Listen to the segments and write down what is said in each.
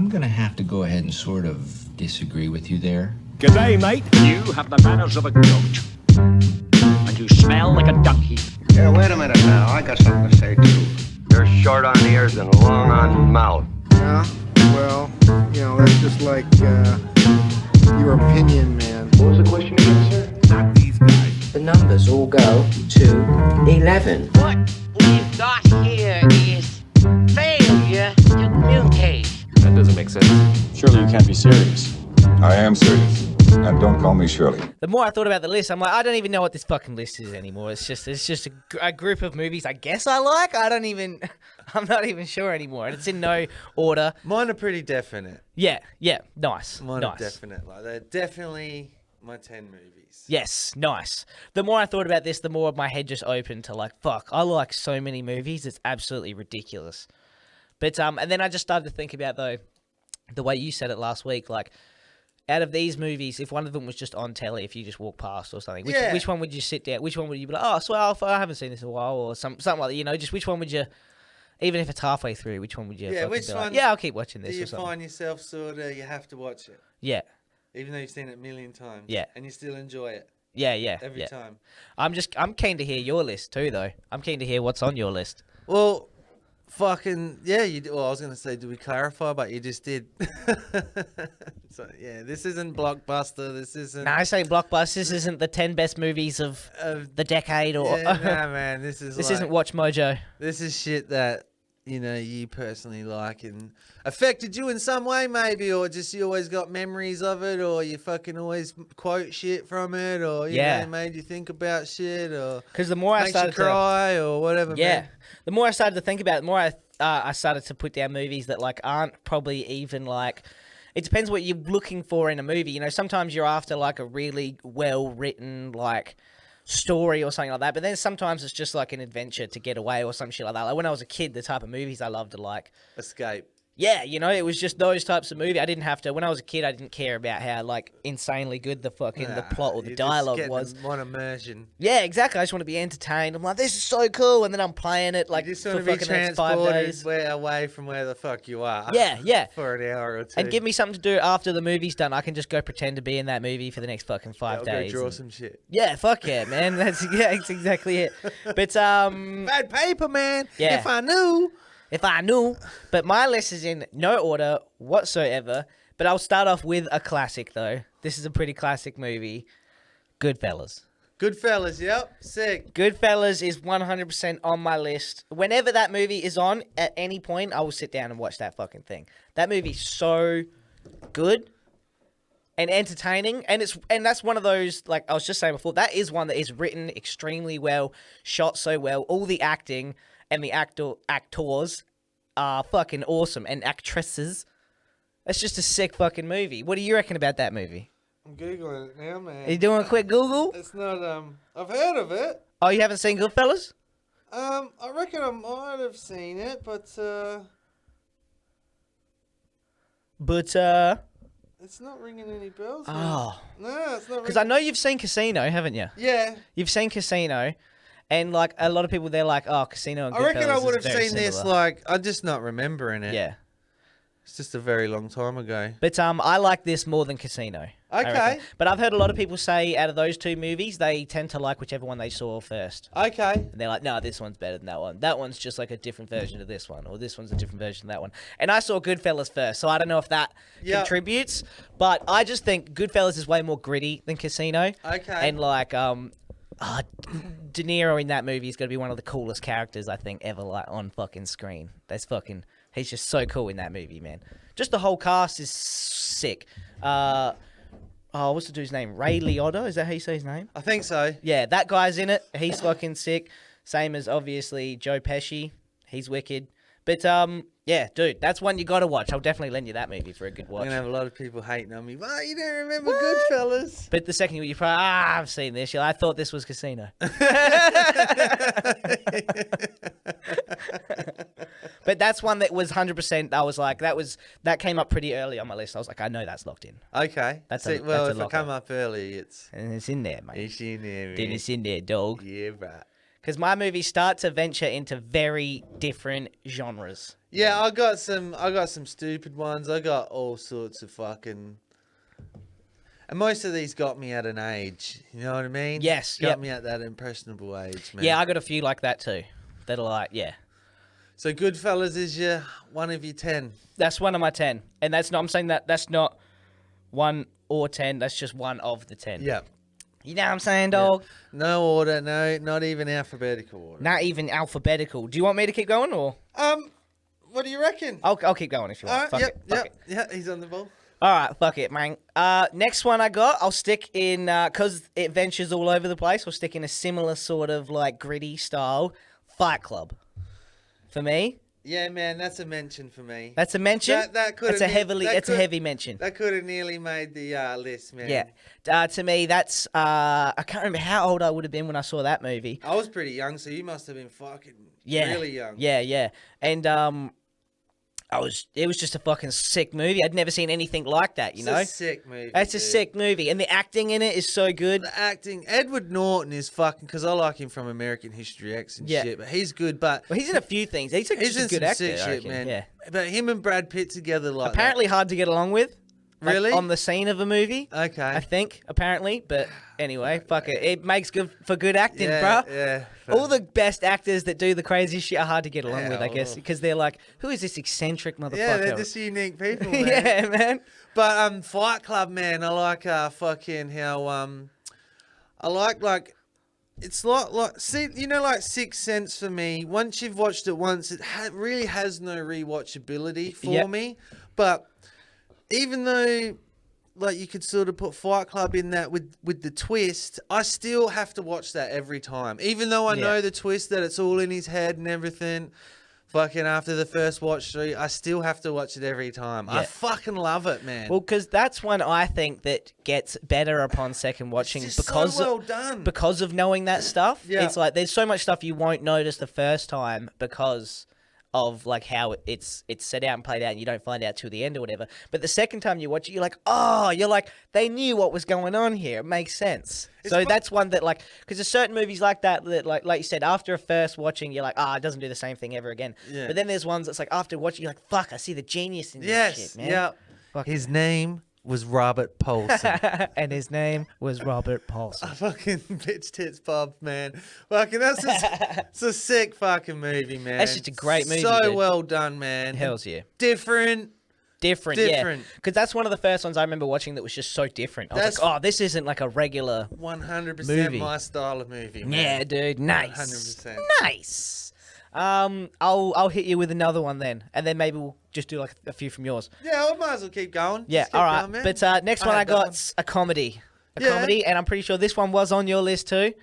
I'm gonna have to go ahead and sort of disagree with you there. G'day, mate. You have the manners of a goat. And you smell like a donkey. Yeah, wait a minute now. I got something to say, too. You're short on ears and long on mouth. Yeah, well, that's just like your opinion, man. What was the question again, sir? Not these guys. The numbers all go to 11. What we've got here is failure to mutate. That doesn't make sense. Surely you can't be serious. I am serious. And don't call me Shirley. The more I thought about the list, I'm like, I don't even know what this fucking list is anymore. It's just a group of movies I guess I like. I'm not even sure anymore. And it's in no order. Mine are pretty definite. Yeah, nice. Mine nice. are definite. Like, they're definitely my 10 movies. Yes, nice. The more I thought about this, the more my head just opened to like, fuck, I like so many movies. It's absolutely ridiculous. But, and then I just started to think about, though, the way you said it last week, like, out of these movies, if one of them was just on telly, if you just walk past or something, which one would you sit down? Which one would you be like, oh, well, I haven't seen this in a while, or something like that, just which one would you, even if it's halfway through, which one would you which one? Like, yeah, I'll keep watching this. Do you or something. find yourself sort of, you have to watch it? Yeah. Even though you've seen it a million times? Yeah. And you still enjoy it? Yeah. Every time? I'm keen to hear your list too, though. I'm keen to hear what's on your list. Well, fucking, yeah, you did. Well, I was going to say, did we clarify? But you just did. So, yeah, this isn't Blockbuster. This isn't. No, I say Blockbusters. This isn't the 10 best movies of the decade, or. Yeah, nah, man. This isn't Watch Mojo. This is shit that, you personally like and affected you in some way, maybe, or just you always got memories of it, or you fucking always quote shit from it, or, you know, made you think about shit, or. Because the more I started to cry, or whatever, man. The more I started to think about it, the more I started to put down movies that, like, aren't probably even, like. It depends what you're looking for in a movie. Sometimes you're after, like, a really well-written, like, story or something like that. But then sometimes it's just, like, an adventure to get away or some shit like that. Like, when I was a kid, the type of movies I loved to, like... Escape. Yeah, it was just those types of movie. I didn't have to... When I was a kid, I didn't care about how, like, insanely good the plot or the dialogue was. One immersion. Yeah, exactly. I just want to be entertained. I'm like, this is so cool. And then I'm playing it, like, you just for want to be fucking the next 5 days. away from where the fuck you are. Yeah. For an hour or two. And give me something to do after the movie's done. I can just go pretend to be in that movie for the next fucking 5 days. Go draw some shit. Yeah, fuck yeah, man. That's exactly it. But, bad paper, man. Yeah. If I knew. But my list is in no order whatsoever. But I'll start off with a classic, though. This is a pretty classic movie. Goodfellas. Goodfellas, yep. Sick. Goodfellas is 100% on my list. Whenever that movie is on, at any point, I will sit down and watch that fucking thing. That movie's so good and entertaining. And that's one of those, like I was just saying before, that is one that is written extremely well, shot so well. All the acting and the actors are fucking awesome. And actresses. It's just a sick fucking movie. What do you reckon about that movie? I'm Googling it now, man. Are you doing a quick Google? It's not, I've heard of it. Oh, you haven't seen Goodfellas? I reckon I might have seen it, but, it's not ringing any bells. Oh. Man. No, it's not. Because I know you've seen Casino, haven't you? Yeah. You've seen Casino, and like a lot of people, they're like, "Oh, Casino and Goodfellas." I reckon I would have very seen similar. this. Like, I'm just not remembering it. Yeah. It's just a very long time ago. But I like this more than Casino. Okay. But I've heard a lot of people say out of those two movies, they tend to like whichever one they saw first. Okay. And they're like, no, this one's better than that one. That one's just like a different version of this one, or this one's a different version of that one. And I saw Goodfellas first, so I don't know if that contributes. But I just think Goodfellas is way more gritty than Casino. Okay. And like, De Niro in that movie is going to be one of the coolest characters I think ever, like on fucking screen. He's just so cool in that movie, man. Just the whole cast is sick. What's the dude's name? Ray Liotta? Is that how you say his name? I think so. Yeah, that guy's in it. He's fucking sick. Same as, obviously, Joe Pesci. He's wicked. But, yeah, dude, that's one you got to watch. I'll definitely lend you that movie for a good watch. I'm going to have a lot of people hating on me. Well, you don't remember Goodfellas. But the second you probably, I've seen this. I thought this was Casino. But that's one that was 100%. I was like, that came up pretty early on my list. I was like, I know that's locked in. Okay. If it come up early, and it's in there, mate. It's in there, man. Then it's in there, dog. Yeah, right. Because my movies start to venture into very different genres. Yeah, I got some stupid ones. I got all sorts of fucking. And most of these got me at an age. You know what I mean? Yes. Got me at that impressionable age, man. Yeah, I got a few like that too. That are like, yeah. So Goodfellas is one of your 10. That's one of my 10. And that's not, I'm saying that's not 1 or 10. That's just one of the 10. Yeah. You know what I'm saying, dog? Yeah. No order, no, not even alphabetical order. Not even alphabetical. Do you want me to keep going or? What do you reckon? I'll keep going if you want. Fuck it. Yeah, he's on the ball. All right, fuck it, man. Next one I got, I'll stick in, because it ventures all over the place, I'll stick in a similar sort of, like, gritty style, Fight Club. For me. Yeah, man, that's a mention for me. That's a mention? That's a heavy mention. That could have nearly made the list, man. Yeah. To me, that's, I can't remember how old I would have been when I saw that movie. I was pretty young, so you must have been fucking really young. Yeah. And, it was just a fucking sick movie. I'd never seen anything like that, you know? It's a sick movie. It's a sick movie. And the acting in it is so good. The acting, Edward Norton is fucking, because I like him from American History X and shit, but he's good, but... Well, he's in a few things. He's in some good actor, sick shit, man. Yeah. But him and Brad Pitt together like apparently hard to get along with. Like, really? On the scene of a movie. Okay. I think, apparently. But anyway, fuck it. It makes good for good acting, bro. Yeah. All the best actors that do the crazy shit are hard to get along with, I guess. Because they're like, who is this eccentric motherfucker? Yeah, they're just unique people, man. Yeah, man. But Fight Club, man, I like fucking how I like it's like see, you know, like Sixth Sense for me. Once you've watched it once, it really has no rewatchability for me. But even though, like, you could sort of put Fight Club in that with the twist, I still have to watch that every time. Even though I know the twist, that it's all in his head and everything, fucking after the first watch through, I still have to watch it every time. I fucking love it, man. Well, because that's one I think that gets better upon second watching because so well done. Because of knowing that stuff. Yeah. It's like there's so much stuff you won't notice the first time because of like how it's set out and played out and you don't find out till the end or whatever. But the second time you watch it, you're like, they knew what was going on here. It makes sense. So that's one that, like, because there's certain movies like that like you said, after a first watching, you're like, it doesn't do the same thing ever again. Yeah. But then there's ones that's like, after watching, you're like, fuck, I see the genius in this shit, man. Yeah. His name was Robert Paulson. And his name was Robert Paulson. Fucking bitch tits Bob, man. Fucking it's a sick fucking movie, man. That's just a great movie. So dude. well done, man. Hells yeah. Different. Yeah. Because that's one of the first ones I remember watching that was just so different. I was like, this isn't like a regular 100% movie. my style of movie, man. Yeah, dude. Nice. 100%. Nice. I'll hit you with another one then, and then maybe we'll just do like a few from yours. Yeah, I might as well keep going. Yeah, Just keep all right. going, man. But next one I got's a comedy. Comedy, and I'm pretty sure this one was on your list too,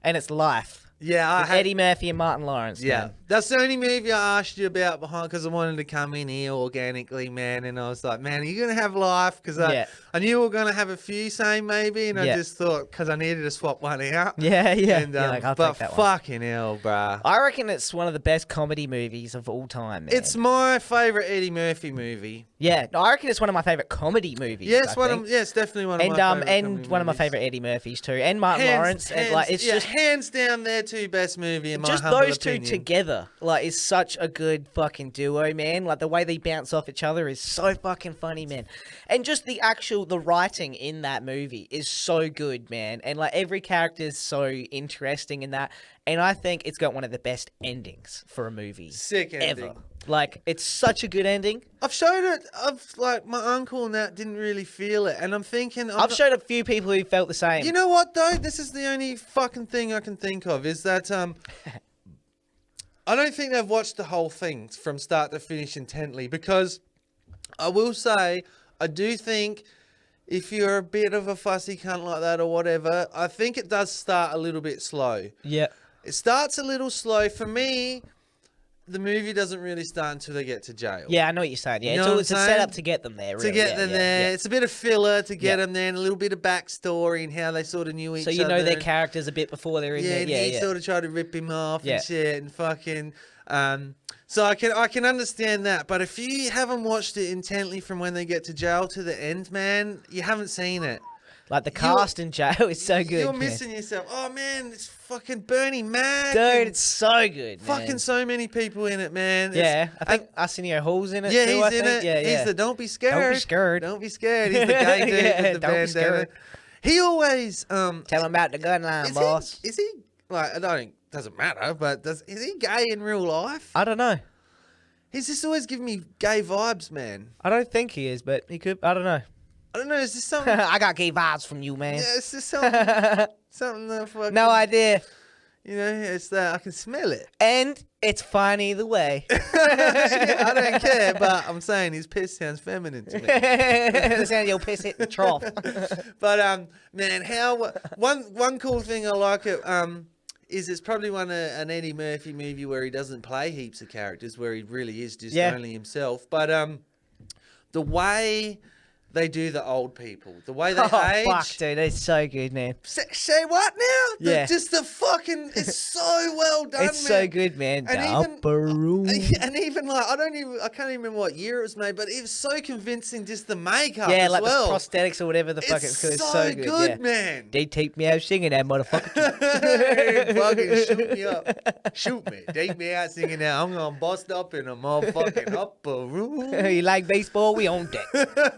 and it's Life. Yeah, With Eddie Murphy and Martin Lawrence. Yeah, man. that's the only movie I asked you about behind because I wanted to come in here organically, man. And I was like, man, are you gonna have Life? Because I knew we were gonna have a few same maybe, and I just thought because I needed to swap one out. Yeah. And, like, I'll but take that one. fucking hell, bruh. I reckon it's one of the best comedy movies of all time. Man. It's my favorite Eddie Murphy movie. Yeah, I reckon it's one of my favorite comedy movies. Yeah, it's definitely one of my favorite and one of my favorite Eddie Murphys too, and Martin Lawrence. And like, it's just hands down their two best movie in my just humble those opinion. two together. Like, is such a good fucking duo, man. Like the way they bounce off each other is so fucking funny, man. And just the writing in that movie is so good, man. And like every character is so interesting in that. And I think it's got one of the best endings for a movie. Sick ending. Ever. Like, it's such a good ending. I've showed it. Like, my uncle and that didn't really feel it. And I'm thinking... I've showed a few people who felt the same. You know what, though? This is the only fucking thing I can think of, is that... I don't think they've watched the whole thing from start to finish intently, because I will say, I do think... if you're a bit of a fussy cunt like that or whatever, I think it does start a little bit slow. Yeah. It starts a little slow. For me, the movie doesn't really start until they get to jail. Yeah, I know what you're saying. Yeah, You know it's a what I'm setup saying? to get them there. Really. To get them there. It's a bit of filler to get Yeah. them there, and a little bit of backstory and how they sort of knew each So other. you know their and- characters a bit before they're in yeah, there. and Yeah, he yeah. sort of tried to rip him off Yeah. and shit and fucking... so I can understand that, but if you haven't watched it intently from when they get to jail to the end, man, you haven't seen it. Like the cast in jail is so good. You're man. missing yourself. Oh man, it's fucking Bernie Mac. Dude, it's so good, man. Fucking so many people in it, man. Yeah, I think Arsenio Hall's in it Yeah, too, he's I in think. it. Yeah, yeah. He's the don't be scared. Don't be scared. Don't be scared. He's the gay dude Yeah, with the don't be bandana. scared. He always Tell him about the gun line, boss. Is he like I don't doesn't matter, but is he gay in real life? I don't know. He's just always giving me gay vibes, man. I don't think he is, but he could. I don't know. I don't know. Is this something? I got gay vibes from you, man. Yeah, it's just something. Something that fucking. No idea. You know, it's that I can smell it. And it's fine either way. Yeah, I don't care, but I'm saying his piss sounds feminine to me. The sound of your piss hit the trough. But man, how one cool thing I like it is it's probably an Eddie Murphy movie where he doesn't play heaps of characters, where he really is just only himself. But the way they do the old people, the way they age. Fuck, dude, it's so good, man. Say what now? Yeah. Just the fucking. It's so well done. It's so good, man. And The upper room. And even like I can't even remember what year it was made, but it was so convincing. Just the makeup, Yeah, as like well. the prosthetics or whatever the fuck it's called. It's so good, yeah. man. They take me out singing that motherfucker. Fucking shoot me up, shoot me, take me out singing that. I'm gonna bust up in a motherfucking upper room. You like baseball? We on deck.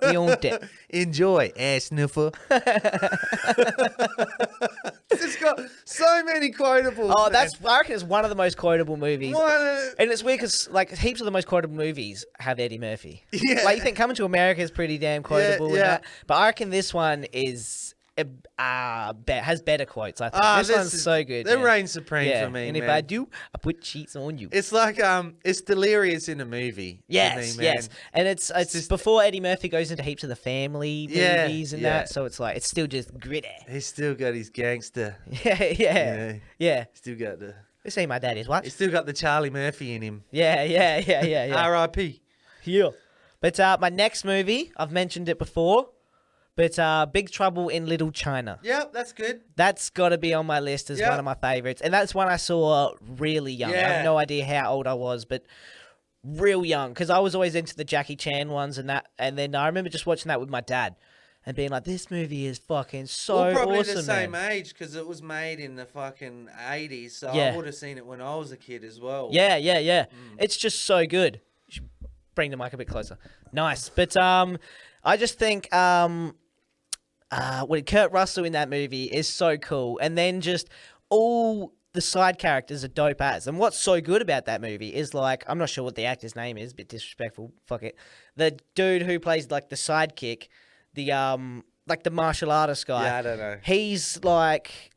We on deck. Enjoy, ass sniffer. It's got so many quotables. Oh, man. I reckon it's one of the most quotable movies. What? And it's weird because like heaps of the most quotable movies have Eddie Murphy. Yeah. Like you think Coming to America is pretty damn quotable. Yeah. And that, but I reckon this one is has better quotes. I think this one's so good. They man. reign supreme Yeah. for me, And man. if I do, I put cheats on you. It's like it's delirious in a movie. Yes, to me, man. yes, and it's just before Eddie Murphy goes into heaps of the family Yeah, movies and yeah. that, so it's like it's still just gritty. He's still got his gangster. Yeah. Still got the. You see my daddy's what? He's still got the Charlie Murphy in him. Yeah. R.I.P. Yeah. But my next movie, I've mentioned it before, but Big Trouble in Little China. Yep, that's good. That's got to be on my list as Yep. one of my favorites. And that's one I saw really young. I Yeah. have no idea how old I was, but real young. Because I was always into the Jackie Chan ones and that. And then I remember just watching that with my dad and being like, this movie is fucking so We're probably awesome, the same man. age because it was made in the fucking 80s, so Yeah. I would have seen it when I was a kid as well. Yeah. It's just so good. You should bring the mic a bit closer. Nice. But I just think Kurt Russell in that movie is so cool. And then just all the side characters are dope as. And what's so good about that movie is like, I'm not sure what the actor's name is, a bit disrespectful. Fuck it. The dude who plays like the sidekick, like the martial artist guy. Yeah, I don't know. He's like,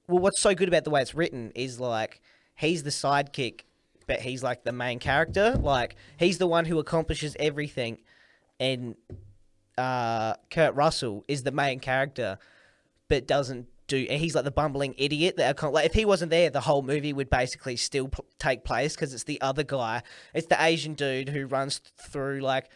well, what's so good about the way it's written is like, he's the sidekick, but he's like the main character. Like, he's the one who accomplishes everything. And Kurt Russell is the main character, but doesn't do. And he's like the bumbling idiot that like if he wasn't there, the whole movie would basically still take place because it's the other guy. It's the Asian dude who runs through like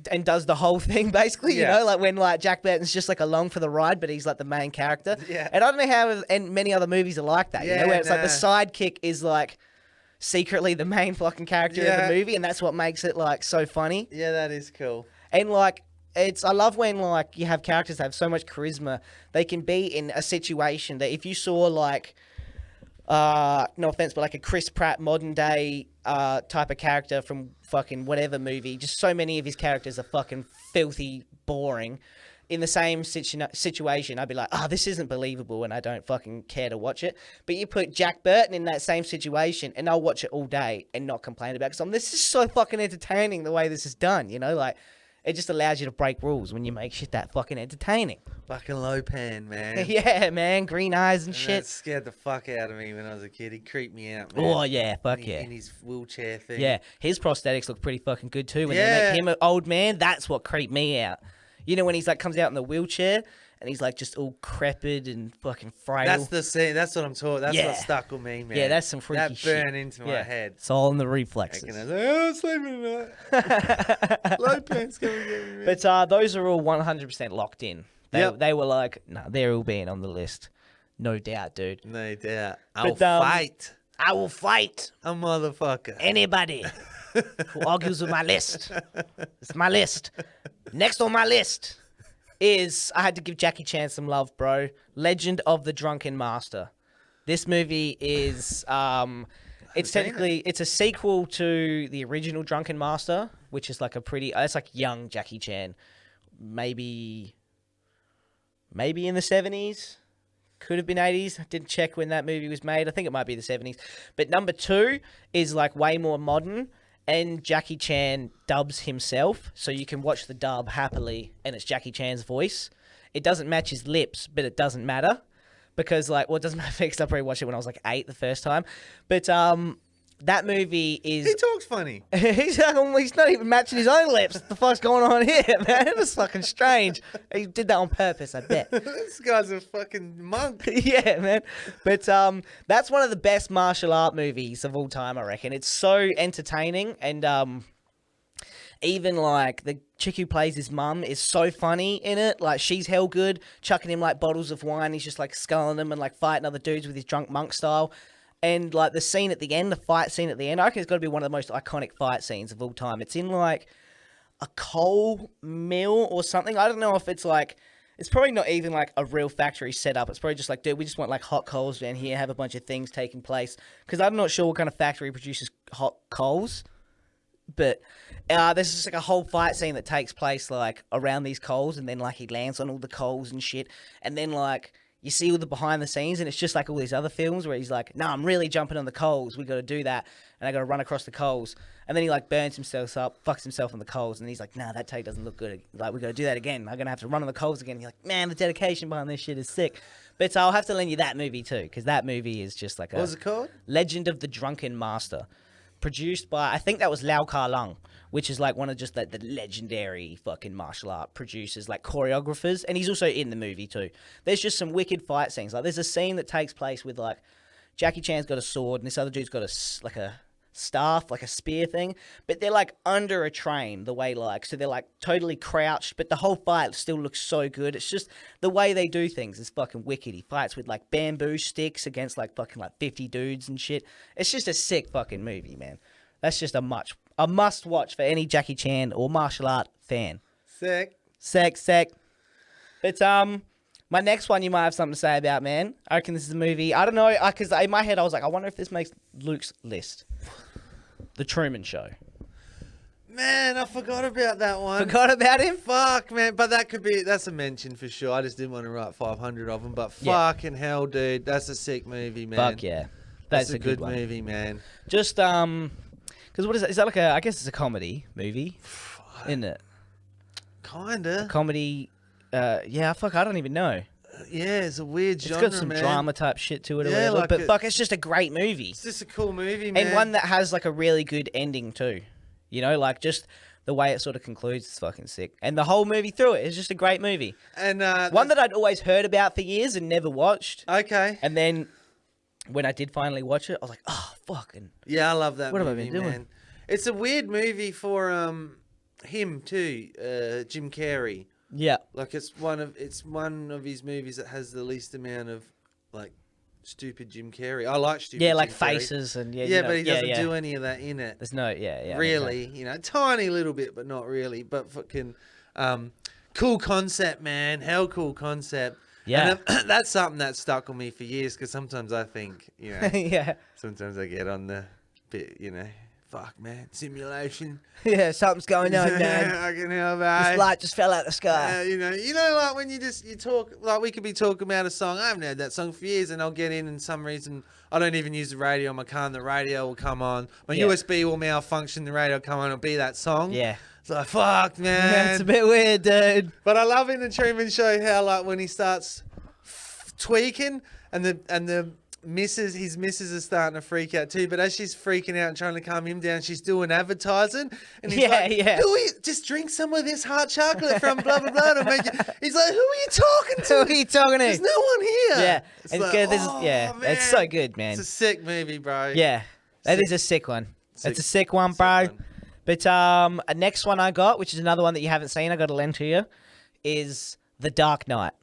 and does the whole thing basically. You know, like when like Jack Burton's just like along for the ride, but he's like the main character. Yeah. And I don't know how and many other movies are like that. You know, where it's like the sidekick is like secretly the main fucking character of the movie, and that's what makes it like so funny. Yeah, that is cool. And like I love when like you have characters that have so much charisma, they can be in a situation that if you saw like no offense, but like a Chris Pratt modern day type of character from fucking whatever movie, just so many of his characters are fucking filthy boring. In the same situation, I'd be like, oh, this isn't believable, and I don't fucking care to watch it. But you put Jack Burton in that same situation, and I'll watch it all day and not complain about it. Because this is so fucking entertaining the way this is done, you know? Like, it just allows you to break rules when you make shit that fucking entertaining. Fucking Lopan, man. Yeah, man, green eyes and shit. That scared the fuck out of me when I was a kid. He creeped me out, man. Oh, yeah, fuck yeah. In his wheelchair thing. Yeah, his prosthetics look pretty fucking good too. When they make him an old man, that's what creeped me out. You know when he's like comes out in the wheelchair and he's like just all crepid and fucking frail. That's the scene. That's what I'm talking. That's what stuck with me, man. Yeah, that's some freaky shit. That burned into my head. It's all in the reflexes. I was like, oh, I'm sleeping tonight. Lopan's coming to get me. But those are all 100% locked in. They were like, no, they're all being on the list. No doubt, dude. No doubt. I'll But, fight. I will fight A motherfucker. anybody who argues with my list. It's my list. Next on my list, is I had to give Jackie Chan some love, bro. Legend of the Drunken Master. This movie is it's a sequel to the original Drunken Master, which is like it's like young Jackie Chan, maybe in the 70s, could have been 80s. I didn't check when that movie was made. I think it might be the 70s. But number 2 is like way more modern, and Jackie Chan dubs himself, so you can watch the dub happily, and it's Jackie Chan's voice. It doesn't match his lips, but it doesn't matter. Because, like, well, it doesn't matter because I probably watched it when I was, like, 8 the first time. But that movie is... He talks funny. he's not even matching his own lips. What the fuck's going on here, man? It was fucking strange. He did that on purpose, I bet. This guy's a fucking monk. Yeah, man. But that's one of the best martial art movies of all time, I reckon. It's so entertaining, and... even, like, the chick who plays his mum is so funny in it. Like, she's hell good, chucking him, like, bottles of wine. He's just, like, sculling them and, like, fighting other dudes with his drunk monk style. And, like, the scene at the end, the fight scene at the end, I reckon it's got to be one of the most iconic fight scenes of all time. It's in, like, a coal mill or something. I don't know if it's, like... It's probably not even, like, a real factory setup. It's probably just like, dude, we just want, like, hot coals down here, have a bunch of things taking place. Because I'm not sure what kind of factory produces hot coals. But there's just like a whole fight scene that takes place like around these coals, and then like he lands on all the coals and shit, and then like you see all the behind the scenes, and it's just like all these other films where he's like, "No, I'm really jumping on the coals. We got to do that, and I got to run across the coals." And then he like burns himself up, fucks himself on the coals, and he's like, "Nah, that take doesn't look good. Like we got to do that again. I'm gonna have to run on the coals again." And you're like, "Man, the dedication behind this shit is sick." But I'll have to lend you that movie too, because that movie is just like what was it called? Legend of the Drunken Master. Produced by, I think that was Lau Kar Lung, which is like one of just like the legendary fucking martial art producers, like choreographers, and he's also in the movie too. There's just some wicked fight scenes. Like there's a scene that takes place with like Jackie Chan's got a sword and this other dude's got a staff, like a spear thing, but they're like under a train the way like, so they're like totally crouched, but the whole fight still looks so good. It's just the way they do things is fucking wicked. He fights with like bamboo sticks against like fucking like 50 dudes and shit. It's just a sick fucking movie, man. That's just a must watch for any Jackie Chan or martial art fan. Sick. But my next one you might have something to say about, man. I reckon this is a movie. I don't know, because in my head I was like, I wonder if this makes Luke's list. The Truman Show. Man, I forgot about that one. Forgot about him? Fuck, man. But that's a mention for sure. I just didn't want to write 500 of them. But fucking hell, dude. That's a sick movie, man. Fuck yeah. That's a good movie, man. Just, because what is that? Is that like I guess it's a comedy movie, isn't it? Kinda. A comedy, yeah, fuck, I don't even know. Yeah, it's a weird genre, It's got some drama type shit to it or whatever. like but fuck, it's just a great movie. It's just a cool movie, man. And one that has like a really good ending too. You know, like just the way it sort of concludes is fucking sick. And the whole movie through it is just a great movie. And one that I'd always heard about for years and never watched. Okay. And then when I did finally watch it, I was like, oh, fucking. Yeah, I love that movie, what have I been doing? man. It's a weird movie for him too, Jim Carrey. Yeah. Like it's one of his movies that has the least amount of like stupid Jim Carrey. I like stupid. Yeah, like Jim Carrey. faces and yeah, you know, but he doesn't do any of that in it. There's no really, you know, tiny little bit, but not really. But fucking cool concept, man. Hell, cool concept. Yeah, and that's something that stuck on me for years because sometimes I think, you know, yeah. Sometimes I get on the bit, you know. Fuck, man. Simulation. Yeah, something's going on, man. I can help, mate. This light just fell out the sky. You know, like when you talk, like we could be talking about a song. I haven't heard that song for years, and I'll get in, and some reason I don't even use the radio on my car, and the radio will come on. My USB will malfunction, the radio will come on, it'll be that song. Yeah. It's like, fuck, man. Yeah, it's a bit weird, dude. But I love in the Truman Show how, like, when he starts tweaking, and his missus is starting to freak out too, but as she's freaking out and trying to calm him down, she's doing advertising, and he's like, just drink some of this hot chocolate from blah blah blah to make you. He's like, who are you talking to? Who are you talking to? There's no one here. Yeah, it's and like, man. It's so good, man. It's a sick movie, bro. Yeah, that is a sick one. That's a sick one, bro. But a next one I got, which is another one that you haven't seen, I got to lend to you, is The Dark Knight.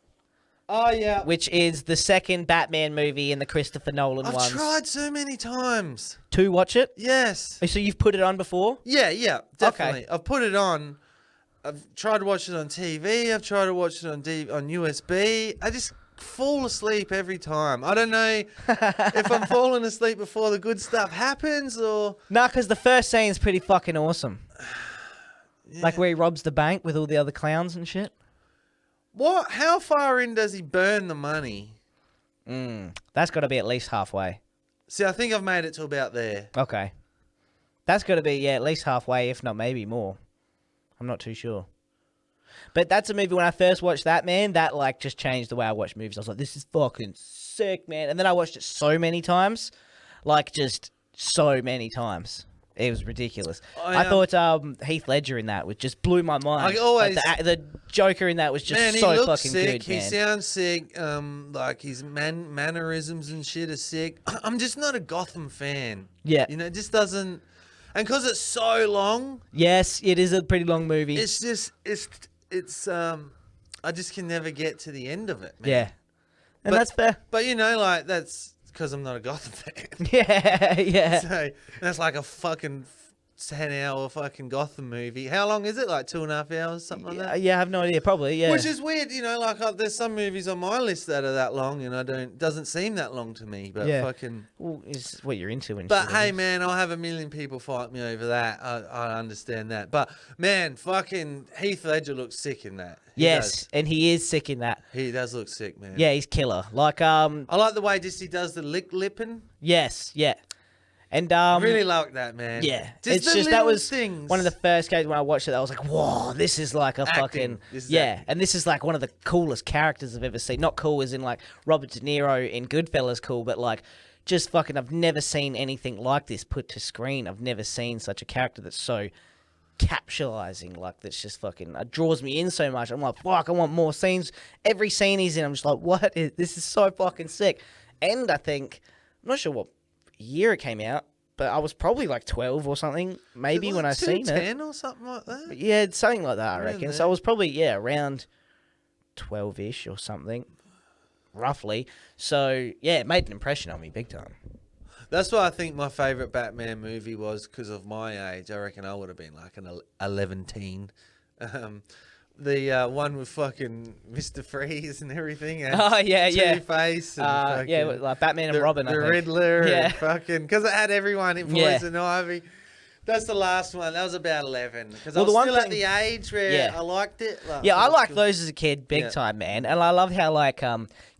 Oh, yeah. Which is the second Batman movie in the Christopher Nolan ones. I've tried so many times. To watch it? Yes. So you've put it on before? Yeah, definitely. Okay. I've put it on, I've tried to watch it on TV. I've tried to watch it on USB. I just fall asleep every time. I don't know if I'm falling asleep before the good stuff happens or... Nah, because the first scene's pretty fucking awesome. Yeah. Like where he robs the bank with all the other clowns and shit. What? How far in does he burn the money? That's got to be at least halfway. See, I think I've made it to about there. Okay. That's got to be, at least halfway, if not maybe more. I'm not too sure. But that's a movie, when I first watched that, man, that, like, just changed the way I watch movies. I was like, this is fucking sick, man. And then I watched it so many times. Like, just so many times. It was ridiculous. I thought Heath Ledger in that just blew my mind. I always... Like the Joker in that was just so fucking sick. good, man. He sounds sick. Like his mannerisms and shit are sick. I'm just not a Gotham fan. Yeah. You know, it just doesn't... And because it's so long... Yes, it is a pretty long movie. It's just... It's I just can never get to the end of it, man. Yeah. And that's fair. But, you know, like, that's... Because I'm not a Gotham fan. Yeah. So that's like a fucking 10-hour fucking Gotham movie. How long is it? Like 2.5 hours, something like that? Yeah, I have no idea. Probably, yeah. Which is weird, you know, like there's some movies on my list that are that long and doesn't seem that long to me, but fucking... Well, it's what you're into. And but hey, man, I'll have a million people fight me over that. I understand that. But, man, fucking Heath Ledger looks sick in that. And he is sick in that. He does look sick, man. Yeah, he's killer. Like, I like the way he does the lipping. Yes, yeah. And I really like that, man. Yeah, it's just that was things. One of the first games when I watched it. I was like, "Whoa, this is like a fucking And this is like one of the coolest characters I've ever seen. Not cool as in like Robert De Niro in Goodfellas, cool, but like just fucking. I've never seen anything like this put to screen. I've never seen such a character that's so capitalizing. Like that's just fucking. It draws me in so much. I'm like, fuck, I want more scenes. Every scene he's in, I'm just like, what? This is so fucking sick. And I think I'm not sure what year it came out, but I was probably like 12 or something, maybe, when I seen it. 10 or something like that? Yeah, something like that, I reckon. So I was probably, around 12-ish or something, roughly. So, yeah, it made an impression on me big time. That's why I think my favourite Batman movie was because of my age. I reckon I would have been like an 11-teen. The one with fucking Mr. Freeze and everything. And Two-Face. And like Batman and Robin, The Riddler. And fucking... Because it had everyone in Poison Ivy. That's the last one. That was about 11. Because I was still at the age where I liked it. Like, I liked those as a kid big time, man. And I love how, like,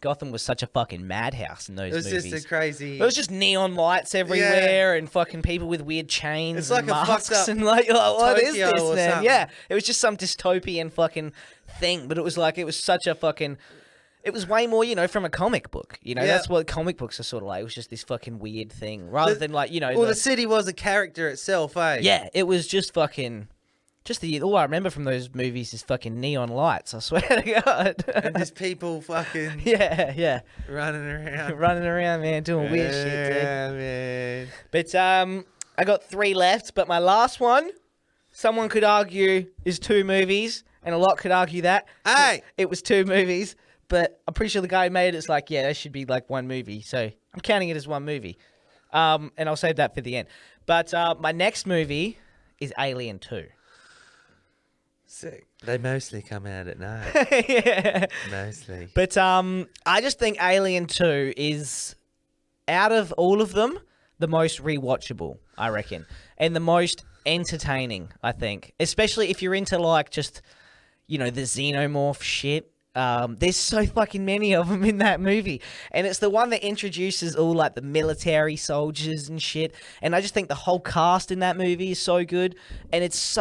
Gotham was such a fucking madhouse in those movies. It was just a crazy... It was just neon lights everywhere and fucking people with weird chains it's like and a masks. fucked up And like, what Tokyo is this, or man? something. Yeah. It was just some dystopian fucking thing. But it was like, it was such a fucking... It was way more, from a comic book. That's what comic books are sort of like. It was just this fucking weird thing. Rather than like, Well, the city was a character itself, eh? Yeah, it was just fucking... all I remember from those movies is fucking neon lights, I swear to God. And just people fucking... Yeah. Running around. Running around, man, doing weird shit, dude. Yeah, man. But I got 3 left, but my last one, someone could argue, is 2 movies, and a lot could argue that. Hey! It was 2 movies. But I'm pretty sure the guy who made it's like, that should be like 1 movie. So I'm counting it as 1 movie. And I'll save that for the end. But my next movie is Alien 2. Sick. They mostly come out at night. Yeah. Mostly. But I just think Alien 2 is, out of all of them, the most rewatchable, I reckon. And the most entertaining, I think. Especially if you're into like just, the xenomorph shit. There's so fucking many of them in that movie. And it's the one that introduces all, like, the military soldiers and shit. And I just think the whole cast in that movie is so good. And it's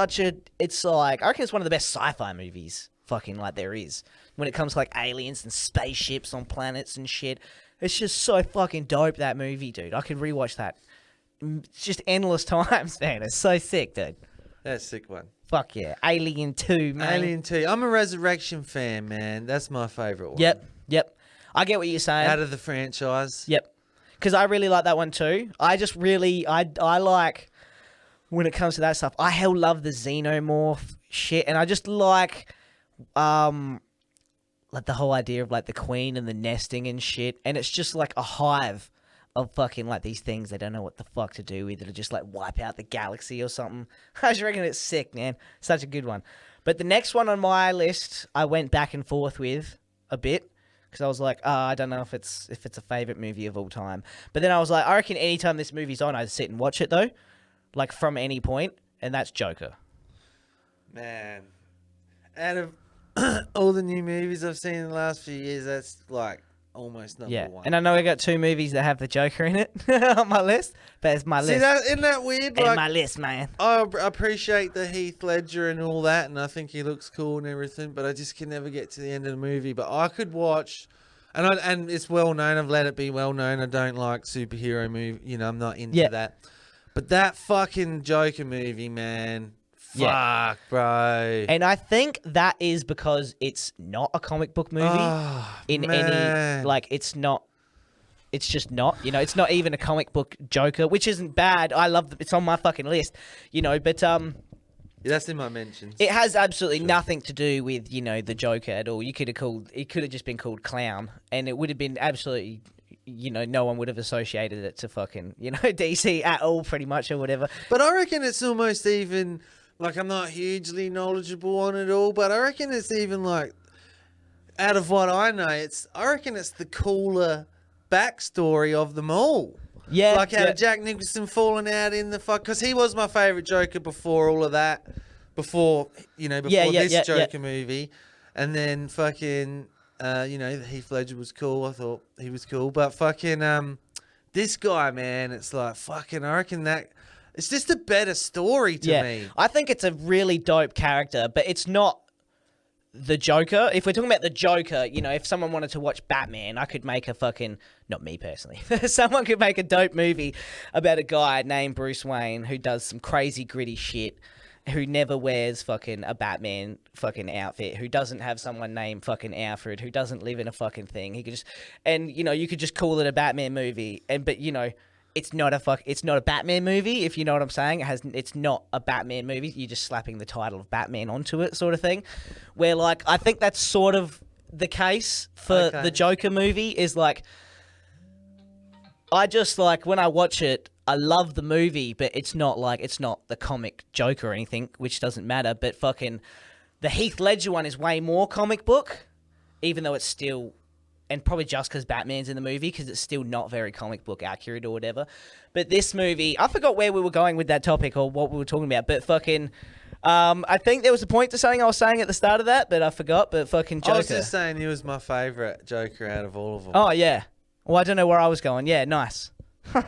like, I reckon it's one of the best sci-fi movies fucking, like, there is. When it comes to, like, aliens and spaceships on planets and shit. It's just so fucking dope, that movie, dude. I could rewatch that. It's just endless times, man. It's so sick, dude. That's a sick one. Fuck yeah. Alien 2, man. Alien 2. I'm a Resurrection fan, man. That's my favourite one. Yep. I get what you're saying. Out of the franchise. Yep. Because I really like that one too. I just really, I like, when it comes to that stuff, I hell love the xenomorph shit. And I just like the whole idea of like the queen and the nesting and shit. And it's just like a hive of fucking like these things they don't know what the fuck to do with. It'll just like wipe out the galaxy or something. I just reckon it's sick, man. Such a good one. But the next one on my list, I went back and forth with a bit because I was like, I don't know if it's a favorite movie of all time. But then I was like, I reckon anytime this movie's on, I'd sit and watch it though, like from any point, and that's Joker. Man, out of all the new movies I've seen in the last few years, that's like almost number one. And I know I got 2 movies that have the Joker in it on my list, but it's my list. Isn't that weird? It's my list, man. I appreciate the Heath Ledger and all that, and I think he looks cool and everything, but I just can never get to the end of the movie. But I could watch, and it's well known. I've let it be well known. I don't like superhero movie. You know, I'm not into that. But that fucking Joker movie, man. Fuck, bro. And I think that is because it's not a comic book movie any, like, it's just not, you know, it's not even a comic book Joker, which isn't bad. I love it's on my fucking list, you know, but yeah, that's in my mentions. it has absolutely nothing to do with, you know, the Joker at all. It could have just been called Clown, and it would have been absolutely, you know, no one would have associated it to fucking, you know, DC at all, pretty much, or whatever. But I reckon it's almost even, like, I'm not hugely knowledgeable on it all, but I reckon it's even, like, out of what I know, I reckon it's the cooler backstory of them all. Yeah. Like how Jack Nicholson falling out in the fuck, because he was my favourite Joker before all of that, before this Joker movie. And then fucking, you know, Heath Ledger was cool. I thought he was cool. But fucking, this guy, man, it's like, fucking, I reckon that, it's just a better story to me. I think it's a really dope character, but it's not the Joker. If we're talking about the Joker, you know, if someone wanted to watch Batman, I could make a fucking, not me personally, someone could make a dope movie about a guy named Bruce Wayne who does some crazy gritty shit, who never wears fucking a Batman fucking outfit, who doesn't have someone named fucking Alfred, who doesn't live in a fucking thing. He could just, and you know, you could just call it a Batman movie, but you know, it's not a Batman movie, if you know what I'm saying. It's not a Batman movie. You're just slapping the title of Batman onto it, sort of thing. Where, like, I think that's sort of the case for the Joker movie, is like, I just, like, when I watch it, I love the movie, but it's not the comic Joker or anything, which doesn't matter. But fucking the Heath Ledger one is way more comic book, even though it's still, and probably just because Batman's in the movie, because it's still not very comic book accurate or whatever. But this movie, I forgot where we were going with that topic or what we were talking about, but fucking, I think there was a point to something I was saying at the start of that, but I forgot, but fucking Joker. I was just saying he was my favourite Joker out of all of them. Oh, yeah. Well, I don't know where I was going. Yeah, nice. I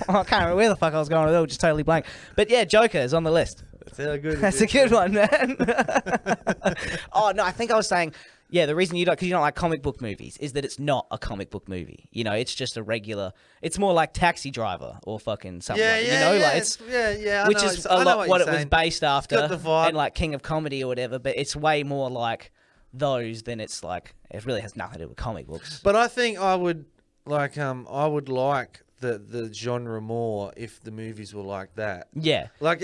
can't remember where the fuck I was going with it all, just totally blank. But yeah, Joker is on the list. That's how good That's a good one, man. Oh, no, I think I was saying, yeah, the reason because you don't like comic book movies is that it's not a comic book movie. You know, it's just a regular, it's more like Taxi Driver or fucking something. You know, like it's, which is a lot what it was based after, and like King of Comedy or whatever, but it's way more like those than it's like, it really has nothing to do with comic books. But I think I would like the genre more if the movies were like that. Yeah. Like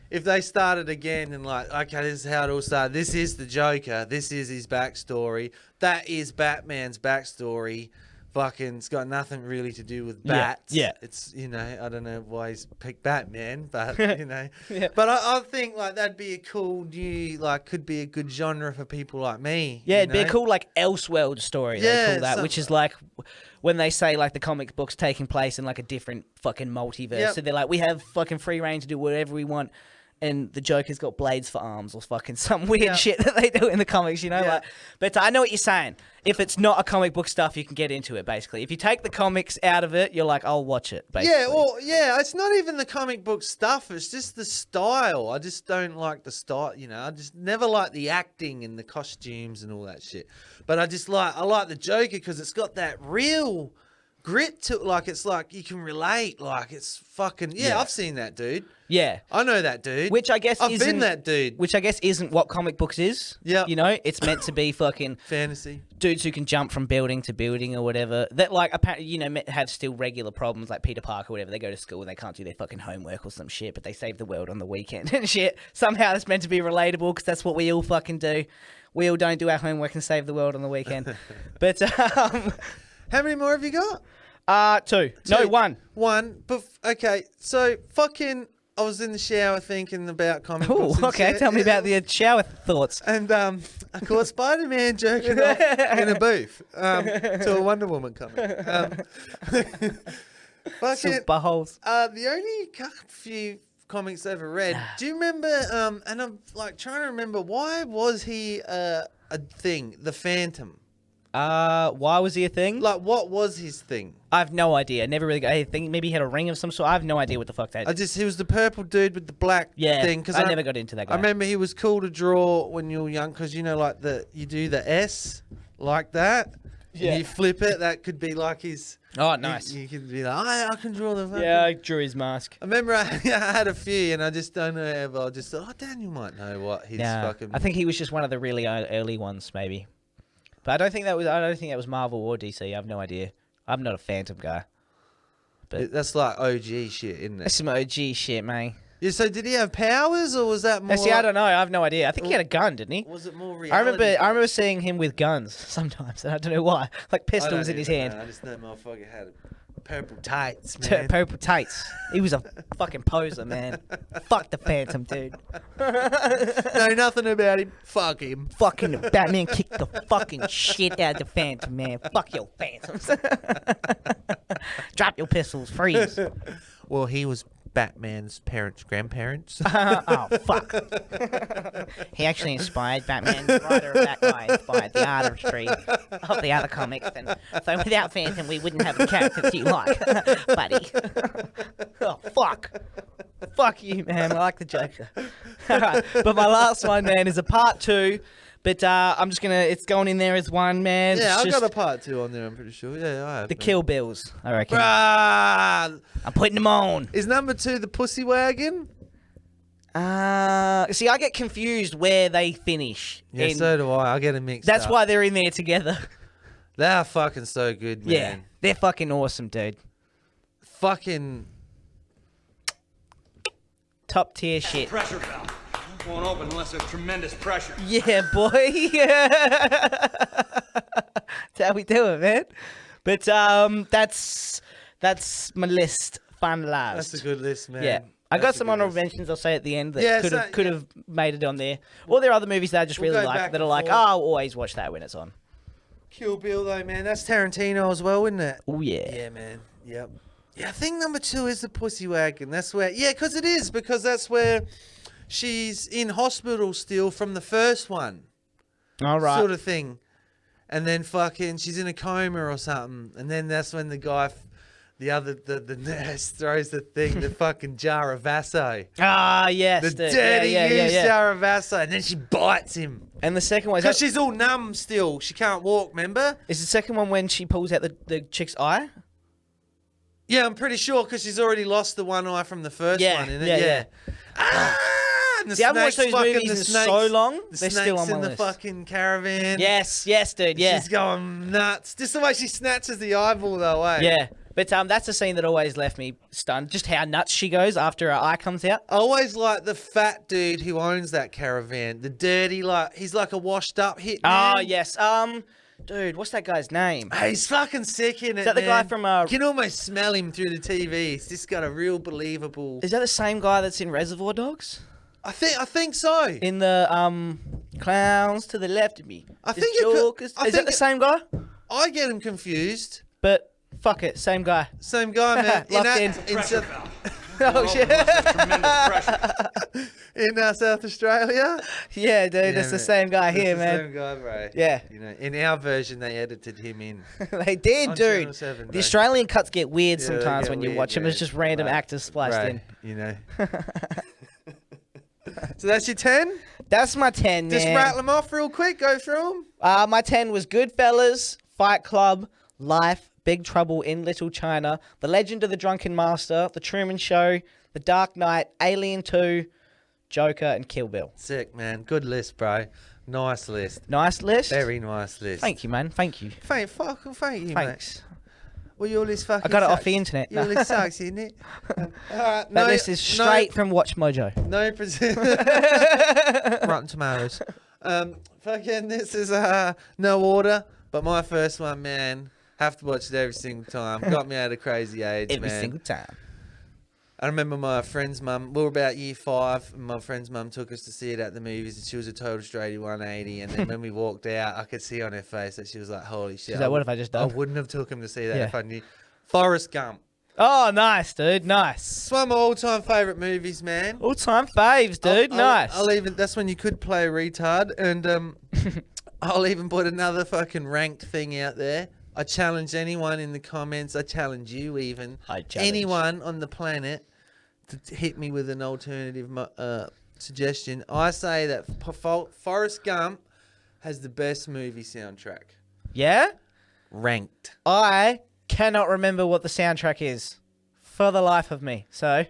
if they started again and like, okay, this is how it all started. This is the Joker. This is his backstory. That is Batman's backstory. Fucking, it's got nothing really to do with bats. Yeah. It's, you know, I don't know why he's picked Batman, but, you know. But I think, like, that'd be a cool new, like, could be a good genre for people like me. Yeah, it'd be a cool, like, Elseworld story, they call that, which is, like, when they say, like, the comic book's taking place in, like, a different fucking multiverse. So they're like, we have fucking free reign to do whatever we want. And the Joker's got blades for arms or fucking some weird shit that they do in the comics, you know? Like, but I know what you're saying. If it's not a comic book stuff, you can get into it, basically. If you take the comics out of it, you're like, I'll watch it, basically. Yeah, well, yeah, it's not even the comic book stuff. It's just the style. I just don't like the style, you know? I just never like the acting and the costumes and all that shit. But I like the Joker because it's got that real grit to it. Like, it's like you can relate. Like, it's fucking, I've seen that dude. Yeah. I know that dude. Which I guess I've been that dude. Which I guess isn't what comic books is. Yeah. You know, it's meant to be fucking fantasy. Dudes who can jump from building to building or whatever. That, like, apparently, you know, have still regular problems, like Peter Parker or whatever. They go to school and they can't do their fucking homework or some shit, but they save the world on the weekend and shit. Somehow it's meant to be relatable because that's what we all fucking do. We all don't do our homework and save the world on the weekend. But, how many more have you got? Two. No, one. One. But, okay, so fucking I was in the shower thinking about comic Oh, books. And okay. shit. Tell me about the shower thoughts. And I caught Spider-Man jerking off in a booth to a Wonder Woman comic. Super holes. The only few comics I ever read. Do you remember? And I'm like trying to remember, why was he a thing? The Phantom. Why was he a thing? Like, what was his thing? I have no idea. Never really. I think maybe he had a ring of some sort. I have no idea what the fuck that is. He was the purple dude with the black thing. I never got into that guy. I remember he was cool to draw when you were young because like you do the S like that. Yeah. And you flip it. That could be like his. Oh, nice. You could be like, I can draw the. Fucking... Yeah, I drew his mask. I remember I had a few, and I just don't know ever. I just thought, Daniel might know what his fucking. I think he was just one of the really early ones, maybe. But I don't think that was Marvel or DC. I have no idea. I'm not a Phantom guy. But that's like OG shit, isn't it? That's some OG shit, man. Yeah. So did he have powers, or was that more? See, I don't know. I have no idea. I think he had a gun, didn't he? Was it more I reality? remember seeing him with guns sometimes, and I don't know why. Like pistols in his hand. I just know motherfucker had purple tights, man. Purple tights. He was a fucking poser, man. Fuck the Phantom, dude. Know nothing about him. Fuck him. Fucking Batman kicked the fucking shit out of the Phantom, man. Fuck your Phantoms. Drop your pistols, freeze. Well, he was Batman's grandparents. Oh, fuck. He actually inspired Batman. The writer of that guy inspired the artistry of the other comics. And so without Phantom, we wouldn't have the characters you like, buddy. Oh, fuck. Fuck you, man. I like the Joker. All right. But my last one, man, is a part 2. But I'm just going to... It's going in there as one, man. Yeah, I've got a part 2 on there, I'm pretty sure. Yeah, I have. The Kill Bills, I reckon. Bruh. I'm putting them on. Is number 2 the Pussy Wagon? See, I get confused where they finish. Yeah, so do I. I get them mixed That's up. why they're in there together. They are fucking so good, man. Yeah, they're fucking awesome, dude. Fucking... Top tier shit. Pressure valve. Won't open unless there's tremendous pressure. Yeah, boy. That's how we do it, man. But that's my list finalized. That's a good list, man. Yeah. I got some honorable mentions, I'll say at the end, that Yeah, could have made it on there. Or there are other movies that I just We'll really go like back that are and like, forth. oh, I'll always watch that when it's on. Kill Bill, though, man. That's Tarantino as well, isn't it? Oh, yeah. Yeah, man. Yep. Yeah, I think number 2 is the Pussy Wagon. That's where... Yeah, because it is. Because that's where she's in hospital still from the first one. All right. Sort of thing. And then fucking she's in a coma or something. And then that's when the guy... The nurse throws the thing, the fucking jar of Vaso. Ah, yes. The dude. dirty used yeah. jar of Vaso. And then she bites him. And the second one... Because she's all numb still. She can't walk, remember? Is the second one when she pulls out the chick's eye? Yeah, I'm pretty sure because she's already lost the one eye from the first one, innit? Yeah. And the See, I haven't watched snakes those fucking- movies the in snakes- so long. The They're snakes still on my in the list. fucking caravan. Yes, dude, yeah. She's going nuts. Just the way she snatches the eyeball, though, eh? Yeah. But that's a scene that always left me stunned. Just how nuts she goes after her eye comes out. I always like the fat dude who owns that caravan. The dirty, he's like a washed up hit man. Oh, yes. Dude, what's that guy's name? Hey, he's fucking sick in it, Is that the guy from... You can almost smell him through the TV. He's just got a real believable... Is that the same guy that's in Reservoir Dogs? I think so. In the, Clowns to the left of me. I think it could- Is I that think the same guy? I get him confused. But, fuck it, same guy. Same guy, man. Locked in. Pressure valve. Oh, shit. Tremendous pressure. In South Australia. Yeah, dude, it's the same guy It's here, the man. Same guy, bro. Yeah. You know, in our version, they edited him in. They did, On dude. Channel 7, The bro. Australian cuts get weird Yeah, they sometimes get when you weird, watch them. yeah. It's just random Right. actors spliced Right, in. You know. So that's your 10? That's my 10, Just man. rattle them off real quick. Go through them. My 10 was Goodfellas, Fight Club, Life, Big Trouble in Little China, The Legend of the Drunken Master, The Truman Show, The Dark Knight, Alien 2, Joker, and Kill Bill. Sick, man. Good list, bro. Nice list. Nice list. Very nice list. Thank you, man. Thank you. Thank you, Thanks. mate. Well, your list fucking I got it off sucks. the internet. Your list sucks, isn't it? Alright, That list is straight from Watch Mojo. No Rotten Tomatoes. Fucking this is no order, but my first one, man, have to watch it every single time. Got me out of crazy age, Every man. single time. I remember my friend's mum, we were about year 5, and my friend's mum took us to see it at the movies, and she was a total straighty 180. And then when we walked out, I could see on her face that she was like, holy shit. She's like, what have I just done? I wouldn't have took him to see that Yeah. if I knew. Forrest Gump. Oh, nice, dude. Nice. It's one of my all-time favourite movies, man. All-time faves, dude. Nice. I'll even, that's when you could play a retard, and I'll even put another fucking ranked thing out there. I challenge anyone in the comments. I challenge you even. Anyone on the planet to hit me with an alternative suggestion. I say that Forrest Gump has the best movie soundtrack. Yeah? Ranked. I cannot remember what the soundtrack is for the life of me. So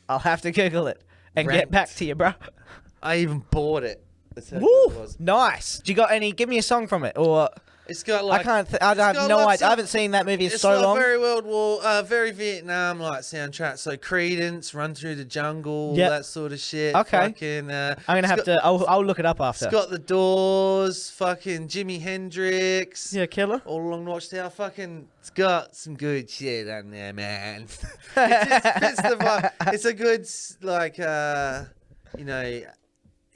I'll have to Google it and get back to you, bro. I even bought it. That's how good it was. Nice. Do you got any? Give me a song from it, or it's got like I have no idea. I haven't seen that movie in so long. Very World War, very Vietnam like soundtrack. So Creedence, Run Through the Jungle, that sort of shit. Okay. Fucking, I'm gonna have to. I'll look it up after. It's got the Doors, fucking Jimi Hendrix. Yeah, killer. All Along the Watchtower. Fucking, it's got some good shit on there, man. It just fits the vibe. It's a good like you know,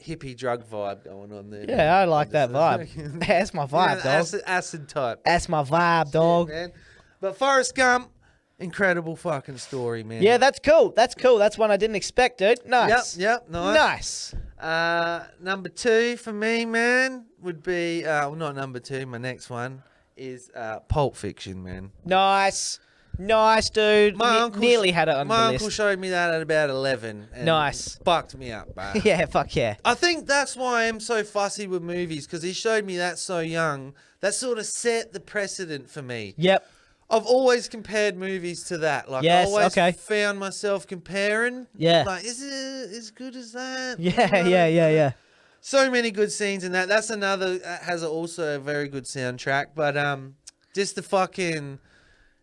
hippie drug vibe going on there. Yeah, I like that vibe. That's my vibe, dog. Acid type. That's my vibe, dog. Yeah, man. But Forrest Gump, incredible fucking story, man. Yeah, that's cool. That's cool. That's one I didn't expect, dude. Nice. Yep, nice. Nice. Number 2 for me, man, would be well, not number 2. My next one is Pulp Fiction, man. Nice. Nice, dude. My uncle nearly had it on the list. My uncle showed me that at about 11. And nice. Fucked me up, bro. Yeah, fuck yeah. I think that's why I'm so fussy with movies, because he showed me that so young. That sort of set the precedent for me. Yep. I've always compared movies to that. Like, yes, I always okay. found myself comparing. Yeah. Like, is it as good as that? Yeah, yeah. So many good scenes in that. That's another, has also a very good soundtrack. But just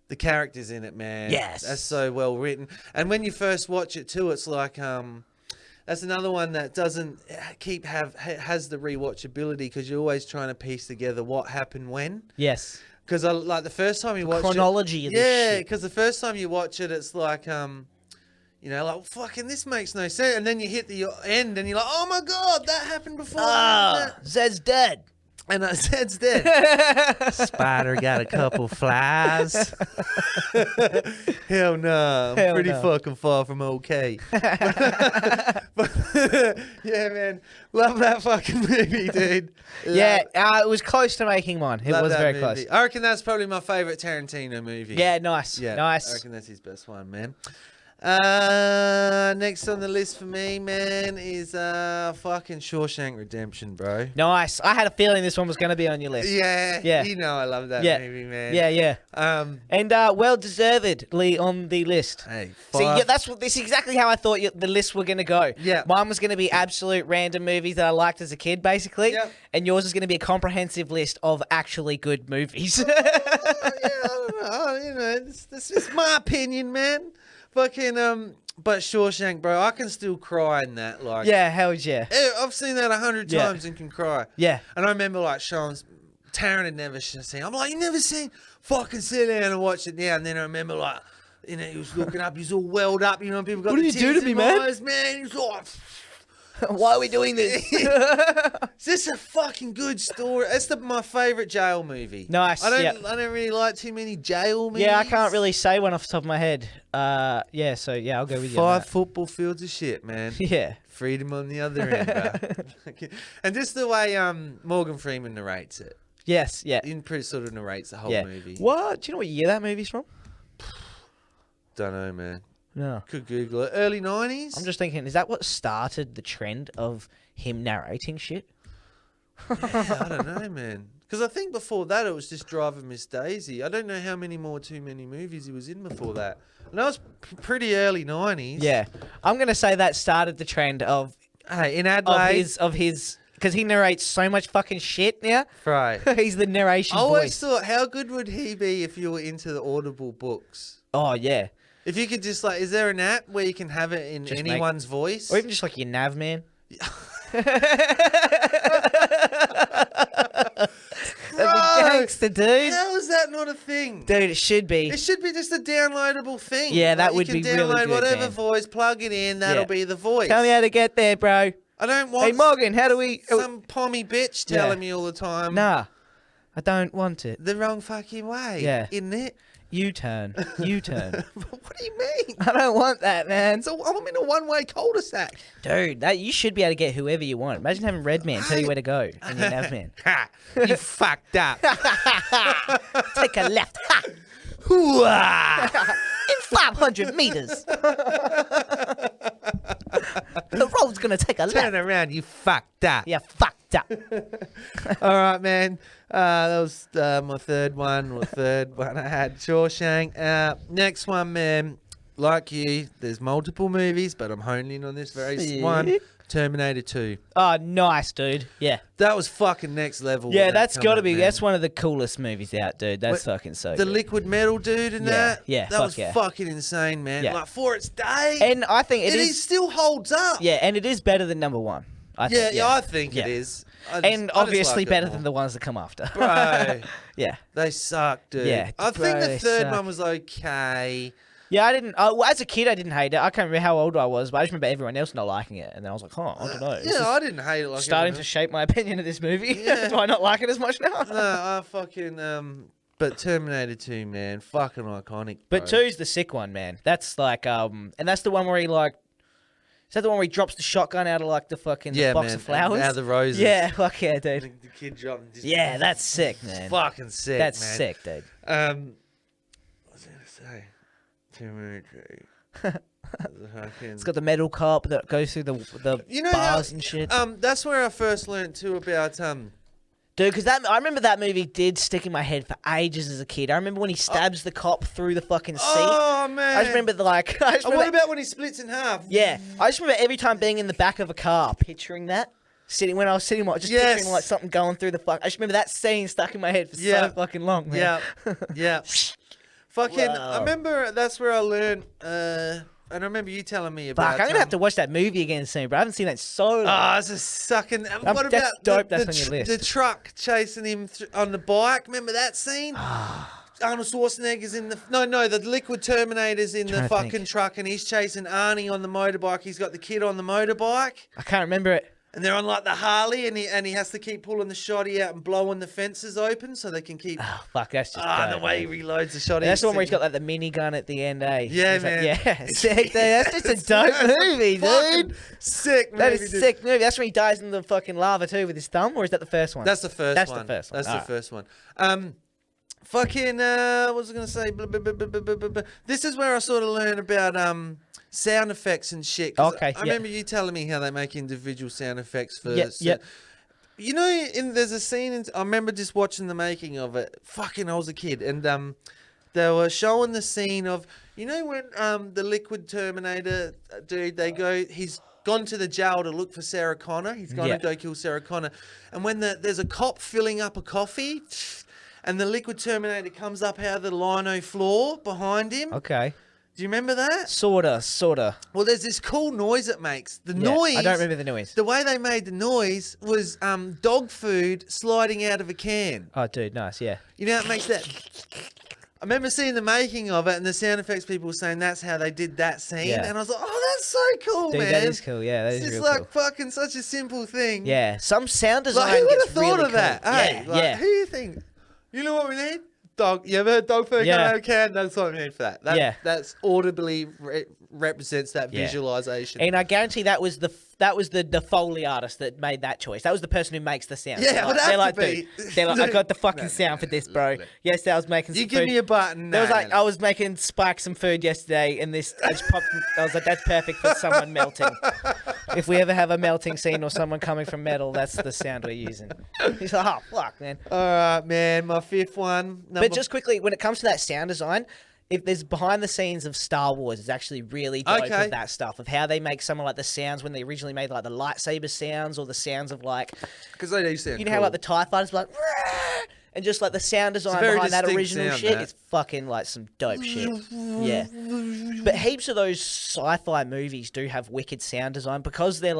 the characters in it, man. Yes. That's so well written. And when you first watch it too, it's like that's another one that doesn't has the rewatchability, because you're always trying to piece together what happened when. Yes. Because I like the first time you watch chronology it. of this Yeah, shit. because the first time you watch it, it's like you know, like, fucking this makes no sense. And then you hit the end and you're like, oh my god, that happened before. Zed's dead. And Zed's dead. Spider got a couple flies. Hell no. I'm pretty fucking far from okay. But, yeah, man. Love that fucking movie, dude. Yeah, it was close to making mine. It was very close. I reckon that's probably my favourite Tarantino movie. Yeah, nice. Yeah, nice. I reckon that's his best one, man. Next on the list for me, man, is fucking Shawshank Redemption, bro. Nice. I had a feeling this one was going to be on your list. Yeah. You know I love that movie, man. Yeah. And well deservedly on the list. Hey, see, this is exactly how I thought the list were going to go. Yeah. Mine was going to be absolute random movies that I liked as a kid, basically. Yep. And yours is going to be a comprehensive list of actually good movies. Yeah, I don't know. You know, this is my opinion, man. Fucking but Shawshank, bro, I can still cry in that. Like, yeah, hell yeah. I've seen that 100 times and can cry. Yeah. And I remember like Taryn had never seen. I'm like, you never seen? Fucking sit down and watch it now. And then I remember like, you know, he was looking up, he was all welled up. You know, people got what the did you do tears to me, in man? eyes, man. He was like, why are we doing this? Is this a fucking good story? It's my favourite jail movie. Nice. I don't really like too many jail movies. Yeah, I can't really say one off the top of my head. Yeah, so yeah, I'll go with you. 5 football fields of shit, man. Yeah. Freedom on the other end, bro. And just the way Morgan Freeman narrates it. Yes, yeah. He pretty sort of narrates the whole movie. What? Do you know what year that movie's from? Don't know, man. No. Could Google it. Early 90s? I'm just thinking, is that what started the trend of him narrating shit? Yeah, I don't know, man. Because I think before that it was just Driving Miss Daisy. I don't know how many more Too Many movies he was in before that. And that was pretty early 90s. Yeah. I'm going to say that started the trend of... Hey, in Adelaide... Of his... Because he narrates so much fucking shit now. Right. He's the narration I always voice. thought, how good would he be if you were into the Audible books? Oh, yeah. If you could just like, is there an app where you can have it in Just anyone's voice? Or even just like your nav man. gangster, dude. How is that not a thing? Dude, it should be. It should be just a downloadable thing. Yeah, that Like, would be really You can download good, whatever man. voice, plug it in, that'll be the voice. Tell me how to get there, bro. I don't want Hey, Morgan, how do we... some pommy bitch telling me all the time. Nah, I don't want it. The wrong fucking way. Yeah. Isn't it? U-turn. U-turn. What do you mean? I don't want that, man. So I'm in a one-way cul-de-sac. Dude, you should be able to get whoever you want. Imagine having Redman tell you where to go and you're Navman. Ha! You fucked up. Take a left. Ha! Hoo-ah! In 500 meters. The road's going to take a left. Turn around, you fucked up. Yeah, fucked up. All right, man. That was my third one. I had Shawshank. Next one, man. Like you, there's multiple movies, but I'm honing in on this very one. Terminator 2. Oh, nice, dude. Yeah. That was fucking next level. Yeah, when that's that got come to up, be. man. That's one of the coolest movies out, dude. That's fucking so The good. liquid metal dude and that. Yeah, That was fuck yeah. fucking insane, man. Yeah. Like, for its day. And I think it still holds up. Yeah, and it is better than number one. I think it is. And obviously better than the ones that come after. Bro. Yeah. They suck, dude. Yeah, I think the they third suck. one was okay. Yeah, I didn't. Well, as a kid, I didn't hate it. I can't remember how old I was, but I just remember everyone else not liking it, and then I was like, "Oh, I don't know." This is I didn't hate it. Like starting to shape my opinion of this movie. Do I not like it as much now? No, I fucking But Terminator 2, man, fucking iconic. But bro. 2's the sick one, man. That's like and that's the one where he like. Is that the one where he drops the shotgun out of like the fucking box man, of flowers? out of the roses. Yeah, fuck yeah, dude. The kid dropping. Yeah, that's sick, man. Fucking sick, That's man. sick, dude. What was I gonna say? Terminator 2. It's got the metal cop that goes through the bars and shit. That's where I first learned too about Dude, because I remember that movie did stick in my head for ages as a kid. I remember when he stabs the cop through the fucking seat. Oh man! I just remember what about when he splits in half? Yeah, I just remember every time being in the back of a car, picturing that. When I was sitting, just picturing like something going through the fuck. I just remember that scene stuck in my head for so fucking long, man. Yeah. Fucking. Wow. I remember that's where I learned. And I remember you telling me about. Fuck, I'm gonna have to watch that movie again soon, bro. I haven't seen that in so long. Oh, it's a sucking. What that's about dope. the, That's on your list. The truck chasing him on the bike. Remember that scene? Arnold Schwarzenegger's in the the liquid Terminator's in the fucking truck, and he's chasing Arnie on the motorbike. He's got the kid on the motorbike. I can't remember it. And they're on like the Harley, and he has to keep pulling the shotty out and blowing the fences open so they can keep. Oh fuck, that's just. The way he reloads the shotty. And that's the one where he's got like the minigun at the end, eh? Yeah, man. Yeah, sick. Dude. That's just a dope movie, dude. Sick. That is a sick movie. That's when he dies in the fucking lava too with his thumb, or is that the first one? That's the first That's one. the first one. That's the first one. Fucking. What was I gonna say? This is where I sort of learn about sound effects and shit. Okay. I remember you telling me how they make individual sound effects for. Yep. You know, there's a scene. I remember just watching the making of it. Fucking, I was a kid, and they were showing the scene of when the liquid Terminator dude he's gone to the jail to look for Sarah Connor. He's gone to go kill Sarah Connor, and when there's a cop filling up a coffee, and the liquid Terminator comes up out of the lino floor behind him. Okay. Do you remember that? Sorta. Well, there's this cool noise it makes. The noise. I don't remember the noise. The way they made the noise was dog food sliding out of a can. Oh, dude, nice. Yeah. You know, it makes that. I remember seeing the making of it, and the sound effects people were saying that's how they did that scene, and I was like, "Oh, that's so cool, Dude, man!" that is cool. Yeah, that is It's real like cool. fucking such a simple thing. Yeah, some sound design Like, who would gets have thought really of that? cool. Hey, Yeah, Who do you think? You know what we need? Dog. You ever heard dog food coming out of a can? That's what we need for that. That's audibly represents that visualization. And I guarantee that was the Foley artist that made that choice. That was the person who makes the sound. Yeah, it would have to be. They're like, I got the fucking sound for this, bro. Yesterday I was making. You give me a button. There was like I was making Spike some food yesterday, and this I just popped. I was like, that's perfect for someone melting. If we ever have a melting scene or someone coming from metal, that's the sound we're using. He's like, oh fuck, man. All right, man. My fifth one. But just quickly, when it comes to that sound design, if there's behind the scenes of Star Wars, it's actually really dope with that stuff of how they make some of like the sounds when they originally made like the lightsaber sounds or the sounds of like, because they do sound. You know how like the TIE fighters were like, and just like the sound design behind that original sound, shit, it's fucking like some dope shit. Yeah, but heaps of those sci-fi movies do have wicked sound design because they're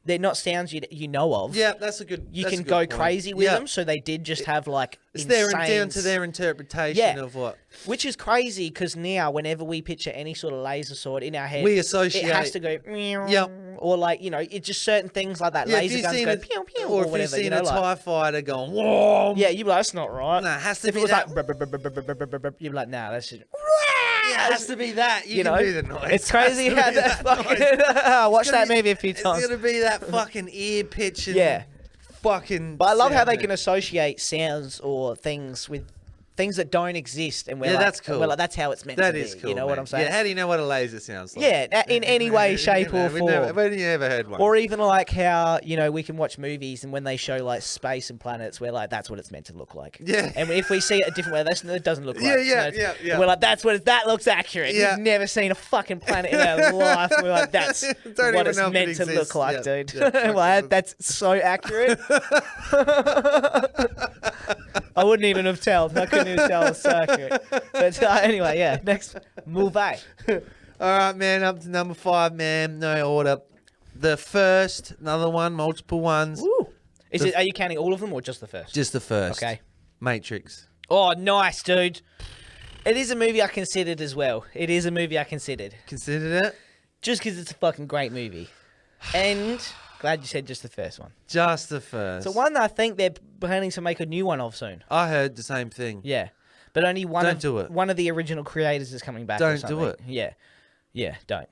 they're not sounds you know of. Yeah, that's a good. You that's can a good go point. crazy with Yeah. them, so they did just have like It's insane... down to their interpretation Yeah. of what. Which is crazy because now, whenever we picture any sort of laser sword in our head, We associate- it has to go, Yep. or like it's just certain things like that. Yeah, if Laser you've guns seen go a- pew pew or or if whatever. you've seen you know, a like, TIE fighter going, whoa. yeah, you'd be like, that's not right. Nah, it has to if be it was that. like, you'd be like, nah, that's just. Yeah, it has to be that. You can know, do the noise. it's crazy It has how to be that fucking. I watched that movie a few times. It's gonna be that fucking ear pitching. Yeah. Fucking. But I love how sound, they man. can associate sounds or things with things that don't exist, and we're Yeah, like, that's cool. We're like, that's how it's meant That to be. is cool. You know what man. I'm saying? Yeah. How do you know what a laser sounds like? Yeah, in any way, shape, or form. When have you ever heard one? Or even like how we can watch movies and when they show like space and planets, we're like, that's what it's meant to look like. Yeah. And if we see it a different way, it doesn't look Yeah, right. yeah. And we're like, that looks accurate. Yeah. We've never seen a fucking planet in our life. We're like, that's Don't what even it's know if meant it to exists. look like, Yeah, dude. yeah, Like, that's so accurate. I wouldn't even have told. I couldn't even tell it was so accurate. But anyway, yeah. Next, move. All right, man. Up to number 5, man. No order. The first, another one, multiple ones. Ooh. Are you counting all of them or just the first? Just the first. Okay. Matrix. Oh, nice, dude. It is a movie I considered as well. It is a movie I considered. Considered it? Just because it's a fucking great movie. And glad you said just the first one. Just the first. It's one that I think they're planning to make a new one of soon. I heard the same thing. Yeah. But only one Don't do it. One of the original creators is coming back. Or Don't do something. it. Yeah. Yeah, don't.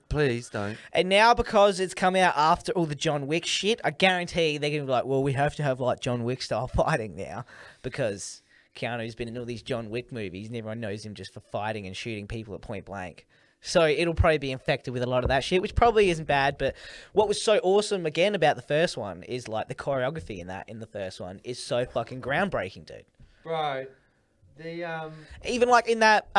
Please don't. And now because it's come out after all the John Wick shit, I guarantee they're going to be like, well, we have to have like John Wick style fighting now because Keanu's been in all these John Wick movies and everyone knows him just for fighting and shooting people at point blank. So it'll probably be infected with a lot of that shit, which probably isn't bad. But what was so awesome again about the first one is like the choreography in the first one is so fucking groundbreaking, dude. Bro, Even like in that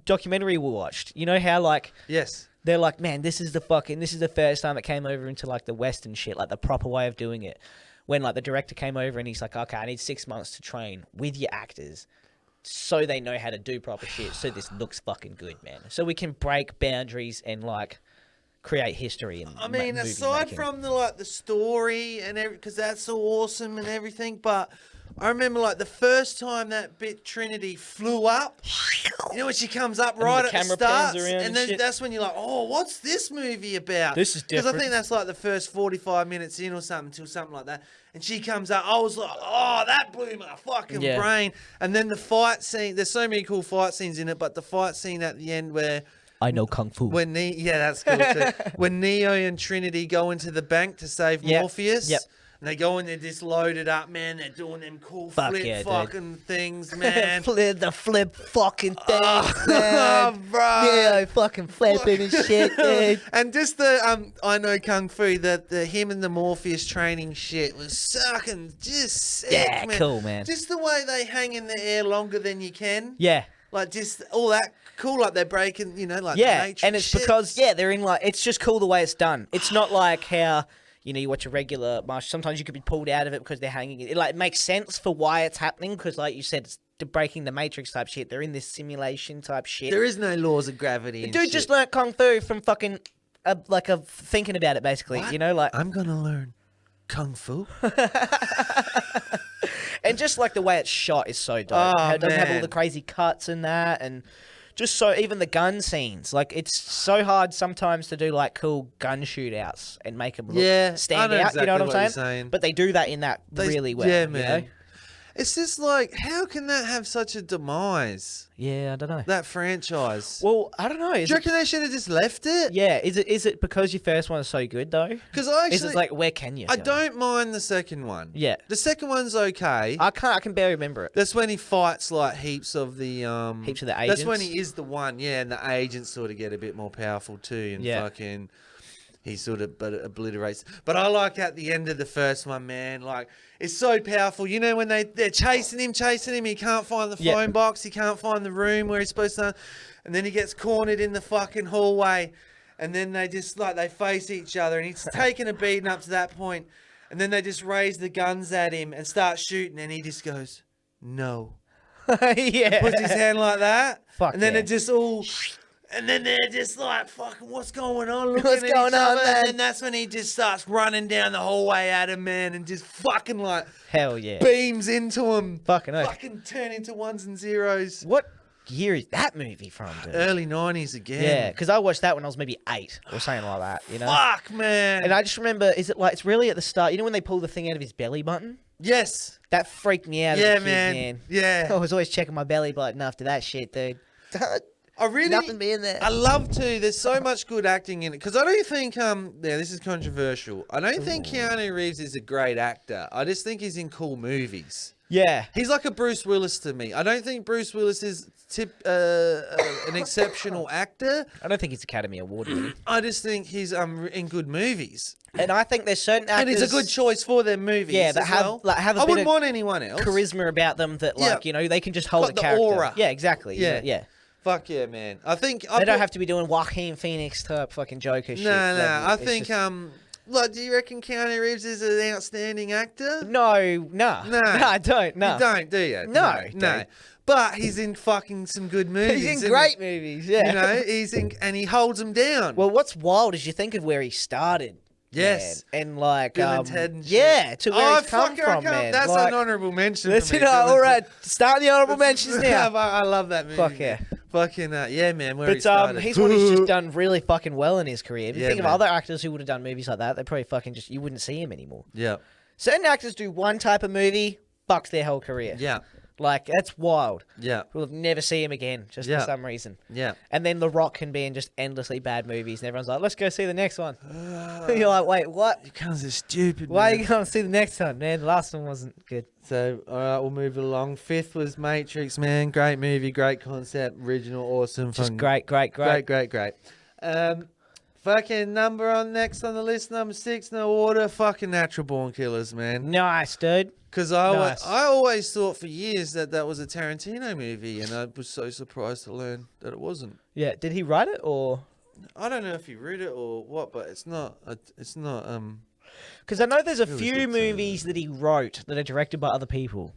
documentary we watched, you know how like yes. They're like, man, this is the first time it came over into like the Western shit, like the proper way of doing it. When like the director came over and he's like, okay, I need 6 months to train with your actors so they know how to do proper shit. So this looks fucking good, man. So we can break boundaries and like create history. I mean, aside from the story and because that's so awesome and everything, but I remember like the first time that bit Trinity flew up. You know when she comes up right the at the camera start, pans around and then shit. that's when you're like, oh, what's this movie about? This is Because I different. think that's like the first 45 minutes in or something, till something like that. And she comes up, I was like, oh, that blew my fucking Yeah. brain. And then the fight scene, there's so many cool fight scenes in it, but the fight scene at the end where I know Kung Fu. when that's cool too. When Neo and Trinity go into the bank to save Morpheus. Yep. And they go in there just loaded up, man. They're doing them cool Fuck flip yeah, dude. fucking things, man. the flip fucking thing, Oh, man. bro. Yeah, I fucking flipping and shit, dude. And just the I know Kung Fu, the him and the Morpheus training shit was fucking just sick, Yeah, man. cool, man. Just the way they hang in the air longer than you can. Yeah. Like just all that cool, like they're breaking, like Yeah, the Matrix and it's shit. because they're in like it's just cool the way it's done. It's not like how you watch a regular martial. Sometimes you could be pulled out of it because they're hanging. It like makes sense for why it's happening because, like you said, it's breaking the Matrix type shit. They're in this simulation type shit. There is no laws of gravity. And Dude shit. just learnt Kung Fu from fucking thinking about it basically. What? You know, like I'm gonna learn Kung Fu. and just like the way it's shot is so dope. Oh, How it doesn't have all man. the crazy cuts and that and. Just so even the gun scenes, like it's so hard sometimes to do like cool gun shootouts and make them stand I know out. You know what I'm exactly saying? But they do that in that really well. Yeah, you man. know? It's just like, how can that have such a demise? Yeah, I don't know. That franchise. Well, I don't know. Do you reckon they should have just left it? Yeah, is it because your first one is so good though? Because I actually, Is it like where can you? I go? don't mind the second one. Yeah. The second one's okay. I can barely remember it. That's when he fights like heaps of the Heaps of the agents. That's when he is the one, yeah, and the agents sort of get a bit more powerful too, and Yeah. fucking he sort of obliterates. But I like at the end of the first one, man, like it's so powerful. You know when they're chasing him, he can't find the phone box, he can't find the room where he's supposed to, and then he gets cornered in the fucking hallway, and then they just like they face each other, and he's taken a beating up to that point, and then they just raise the guns at him and start shooting, and he just goes, no. Yeah. Puts his hand like that. Fuck and then yeah. it just all And then they're just like, fucking, what's going on? Looking What's at going each on, other, man? And then that's when he just starts running down the hallway at him, man, and just fucking like Hell yeah. beams into him. Fucking oath. Fucking turn into ones and zeros. What year is that movie from, dude? Early 90s again. Yeah, because I watched that when I was maybe 8 or something like that, you know? Fuck, man. And I just remember, is it like, it's really at the start, you know when they pull the thing out of his belly button? Yes. That freaked me out Yeah, as a kid, man. Yeah. I was always checking my belly button after that shit, dude. I really, Nothing being there. I love to. There's so much good acting in it because I don't think this is controversial. I don't think Keanu Reeves is a great actor. I just think he's in cool movies. Yeah. He's like a Bruce Willis to me. I don't think Bruce Willis is an exceptional actor. I don't think he's Academy Award winning. I just think he's in good movies. And I think there's certain actors... And it's a good choice for their movies. Yeah, that as have well. like have a I bit wouldn't of want anyone else. charisma about them that Yeah. like you know they can just hold Got a the character. aura. Yeah, exactly. Yeah. Yeah. Fuck yeah, man. I think They don't have to be doing Joaquin Phoenix type fucking Joker shit. No, Like, I it's think just- like, do you reckon Keanu Reeves is an outstanding actor? No, nah. No. No, I don't. No. You don't, do you? No, no. dude. But he's in fucking some good movies. He's in isn't great he? movies. Yeah. You know, he's in, and he holds them down. Well, what's wild is you think of where he started. Yes. Man, and like Bill and Ted and shit. yeah, to where he's come fuck, from, man. That's like, an honourable mention. Let's for me, hit Bill and all right. Ted. Start the honourable mentions now. I love that movie. Fuck yeah. Fucking yeah, man. Where he But started. he's one who's just done really fucking well in his career. If you Yeah, think of man. other actors who would have done movies like that, they probably fucking just you wouldn't see him anymore. Yeah. Certain actors do one type of movie, fucks their whole career. Yeah. Like that's wild. Yeah. We'll never see him again, just Yeah. for some reason. Yeah. And then The Rock can be in just endlessly bad movies, and everyone's like, "Let's go see the next one." You're like, "Wait, what? You guys are stupid. Why man. are you going to see the next one, man? The last one wasn't good." So, all right, we'll move it along. 5th was Matrix, man. Great movie, great concept, original, awesome. Just fun. great. Great. Fucking number on next on the list, number 6, No Order. Fucking Natural Born Killers, man. Nice, dude. Because Nice. I always thought for years that was a Tarantino movie, and I was so surprised to learn that it wasn't. Yeah, did he write it or? I don't know if he read it or what, but it's not. Because I know there's a Really few good, movies that he wrote that are directed by other people.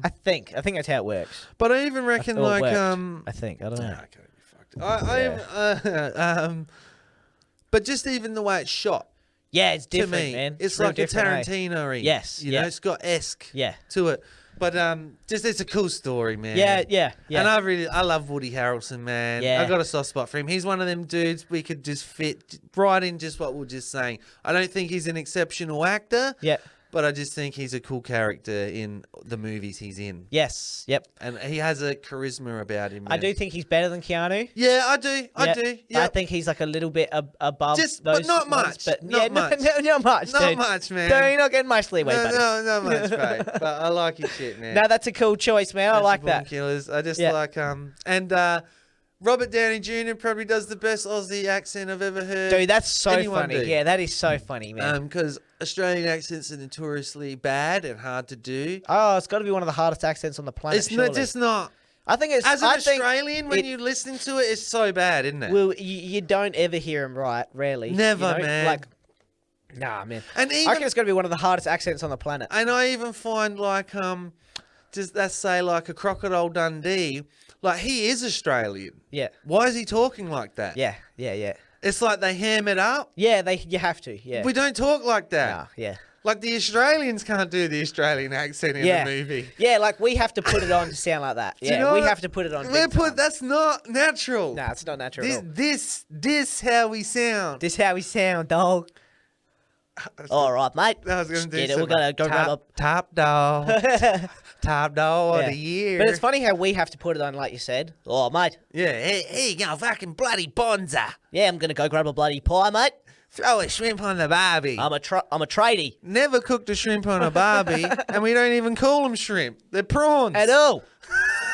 I think that's how it works. But I even reckon Or like worked, I think I don't know. But just even the way it's shot. Yeah, it's different, to me, man. It's real like a different, eh? Tarantino-y. Yes, You yeah. know, it's got esque Yeah. to it. But just it's a cool story, man. Yeah. And I love Woody Harrelson, man. Yeah. I got a soft spot for him. He's one of them dudes we could just fit right in just what we're just saying. I don't think he's an exceptional actor. Yeah. But I just think he's a cool character in the movies he's in. Yes. Yep. And he has a charisma about him. I man. do think he's better than Keanu. Yeah, I do. Yeah. I do. Yeah. I think he's like a little bit above Just, those but not ones, much. But Not yeah, much. Not much, Not dude. much, man. No, you're not getting much leeway, buddy. No, not much, mate. But I like your shit, man. No, that's a cool choice, man. I like Natural Born that. Killers. I just Yeah. like and Robert Downey Jr. probably does the best Aussie accent I've ever heard. Dude, that's so anyone funny. do. Yeah, that is so funny, man. Because Australian accents are notoriously bad and hard to do. Oh, it's got to be one of the hardest accents on the planet. It's not surely. just not. I think it's As an I think Australian, when it- you listen to it, it's so bad, isn't it? Well, you don't ever hear him right, rarely. Never, you know? man. Like, nah, man. And I even reckon it's got to be one of the hardest accents on the planet. And I even find like just let's say like a Crocodile Dundee, like he is Australian. Yeah. Why is he talking like that? Yeah. It's like they ham it up. Yeah, you have to. Yeah. We don't talk like that. Nah, yeah. Like the Australians can't do the Australian accent in Yeah. the movie. Yeah, like we have to put it on to sound like that. Do you Yeah, know we what? have to put it on. big time. That's not natural. Nah, it's not natural at all. This how we sound. This how we sound, dog. All right, mate. I was gonna do Get it. We're gonna go grab a top dog. Top dog of the year. But it's funny how we have to put it on, like you said. Oh, mate. Yeah, hey, you go fucking bloody bonza. Yeah, I'm gonna go grab a bloody pie, mate. Throw a shrimp on the barbie. I'm a tradie. Never cooked a shrimp on a barbie, and we don't even call them shrimp. They're prawns. At all.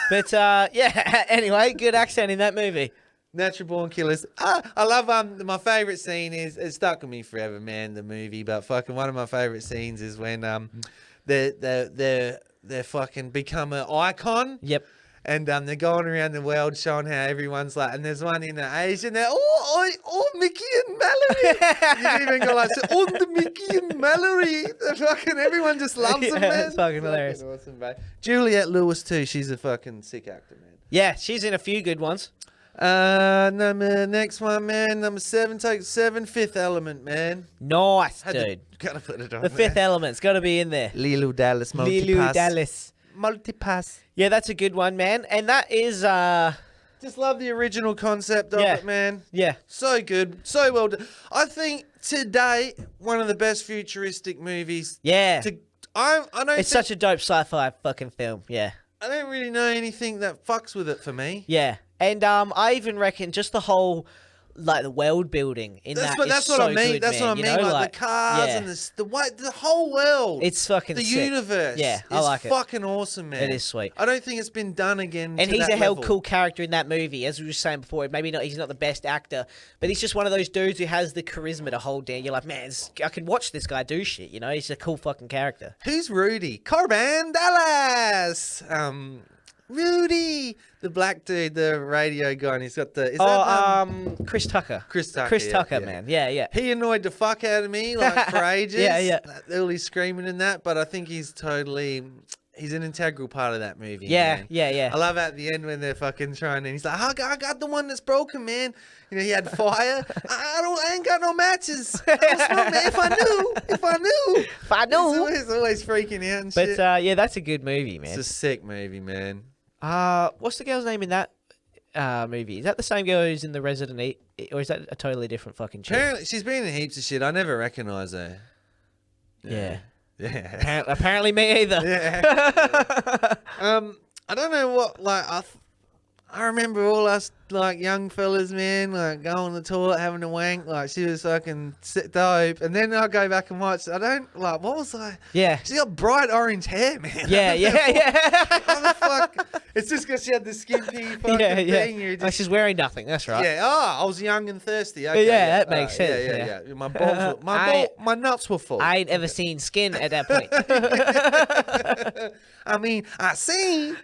But yeah. Anyway, good accent in that movie. Natural Born Killers. I love my favorite scene is it stuck with me forever, man. The movie, but fucking one of my favorite scenes is when they're fucking become an icon. Yep. And they're going around the world showing how everyone's like, and there's one in Asia, they're, Mickey and Mallory. You even go like, the Mickey and Mallory. Fucking everyone just loves them, man. It's fucking hilarious. Awesome, mate. Juliette Lewis too. She's a fucking sick actor, man. Yeah, she's in a few good ones. Next one, man. Number 7, take 7. Fifth Element, man. Nice, dude. Gotta put it on. The Fifth Element's got to be in there. Lilu Dallas Multipass. Lilu Dallas. Multipass. Yeah, that's a good one, man. And that is just love the original concept of it, man. Yeah. So good. So well done. I think today, one of the best futuristic movies. Yeah. I don't It's such a dope sci-fi fucking film. Yeah. I don't really know anything that fucks with it for me. Yeah. And I even reckon just the whole, like, the world building in that's that that's is what so I mean. good, That's man, what I you mean. know? Like the cars yeah. and the whole world. It's fucking the sick. universe. Yeah, I is like it. fucking awesome, man. It is sweet. I don't think it's been done again. And to he's that a hell level. cool character in that movie, as we were saying before. Maybe not. He's not the best actor, but he's just one of those dudes who has the charisma to hold down. You're like, man, I can watch this guy do shit. You know, he's a cool fucking character. Who's Rudy? Corbin Dallas. Rudy, the black dude, the radio guy, and he's got the. Chris Tucker. Chris Tucker. Chris yeah, Tucker, yeah. man. Yeah, yeah. He annoyed the fuck out of me like for ages. Yeah. Early screaming in that, but I think he's an integral part of that movie. Yeah, man. yeah. I love at the end when they're fucking trying, and he's like, I got the one that's broken, man. You know, he had fire. I ain't got no matches. If I knew. He's always freaking out and shit. But yeah, that's a good movie, man. It's a sick movie, man. What's the girl's name in that movie? Is that the same girl who's in the Resident Evil, or is that a totally different fucking chick? Apparently, she's been in heaps of shit. I never recognise her. Yeah. Yeah. Apparently me either. Yeah. I don't know what, like, I remember all us, like, young fellas, man, like, going on the toilet, having a wank, like, she was fucking dope, and then I go back and watch, what was I? Yeah. She got bright orange hair, man. Yeah. What the fuck? It's just because she had the skimpy fucking thing. You're just... she's wearing nothing, that's right. Yeah, I was young and thirsty. Okay, yeah, that makes sense. Yeah. My balls my nuts were full. I ain't ever seen skin at that point. I mean, I seen.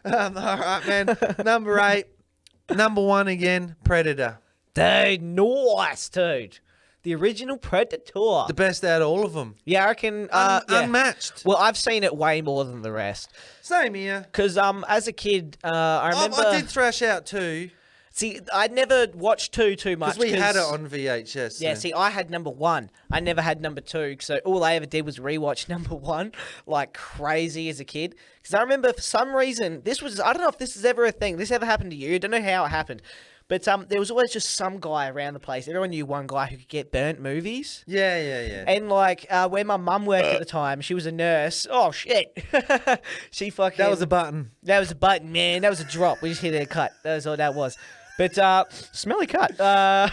All right, man. Number 8. Number 1 again, Predator. Dude, nice, dude. The original Predator. The best out of all of them. Yeah, I reckon. Unmatched. Well, I've seen it way more than the rest. Same here. Because as a kid, I remember... I did thrash out 2. See, I never watched 2 too much. Because we had it on VHS. Yeah, see, I had number 1. I never had number 2. So all I ever did was rewatch number 1 like crazy as a kid. Because I remember for some reason, I don't know if this is ever a thing. This ever happened to you? I don't know how it happened. But there was always just some guy around the place. Everyone knew one guy who could get burnt movies. Yeah. And like where my mum worked at the time, she was a nurse. Oh shit! She fucking. That was a button. That was a button, man. That was a drop. We just hit a cut. That was all that was. But smelly cut. But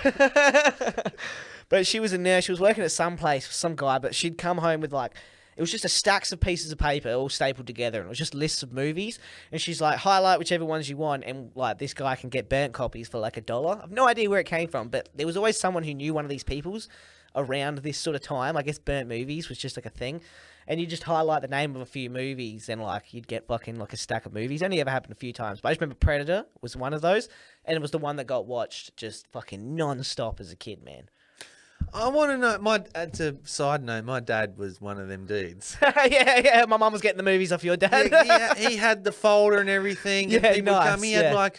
she was a nurse. She was working at some place for some guy. But she'd come home with like. It was just a stacks of pieces of paper all stapled together, and it was just lists of movies. And she's like, highlight whichever ones you want, and like this guy can get burnt copies for like $1. I've no idea where it came from, but there was always someone who knew one of these people's around this sort of time. I guess burnt movies was just like a thing, and you just highlight the name of a few movies, and like you'd get fucking like a stack of movies. Only ever happened a few times, but I just remember Predator was one of those, and it was the one that got watched just fucking non-stop as a kid, man. I want to know. It's a side note. My dad was one of them dudes. yeah. My mum was getting the movies off your dad. Yeah, he had the folder and everything. Yeah, and people would nice, come. He had like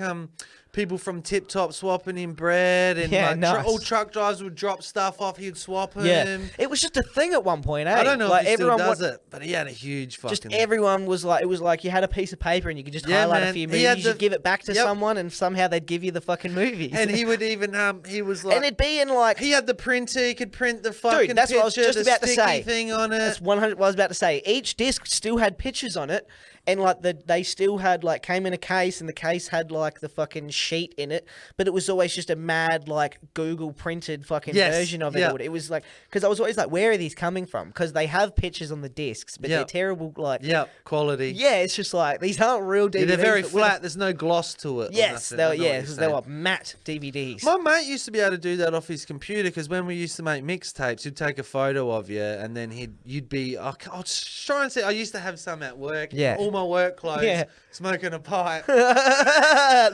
people from Tip Top swapping him bread, and Yeah, like, nice. all truck drivers would drop stuff off. He'd swap him. Yeah, it was just a thing at one point. Eh? I don't know like if he still everyone does it, but he had a huge fucking. Just everyone was like, it was like you had a piece of paper and you could just highlight a few movies. You'd give it back to someone, and somehow they'd give you the fucking movies. And he would even he was like, and it'd be in like he had the printer. He could print the fucking. Dude, that's picture, what I was just about to say. Thing on it. That's 100. What I was about to say. Each disc still had pictures on it, and like they still had like came in a case, and the case had like the fucking sheet in it, but it was always just a mad like Google printed fucking version of it. Yep. It was like, because I was always like, where are these coming from? Because they have pictures on the discs, but they're terrible. Like quality. Yeah, it's just like these aren't real DVDs. Yeah, they're very flat. There's no gloss to it. Yes, they were matte DVDs. My mate used to be able to do that off his computer, because when we used to make mixtapes, he'd take a photo of you, and then you'd be. I'll try and say. I used to have some at work. Yeah. All my work clothes. Smoking a pipe.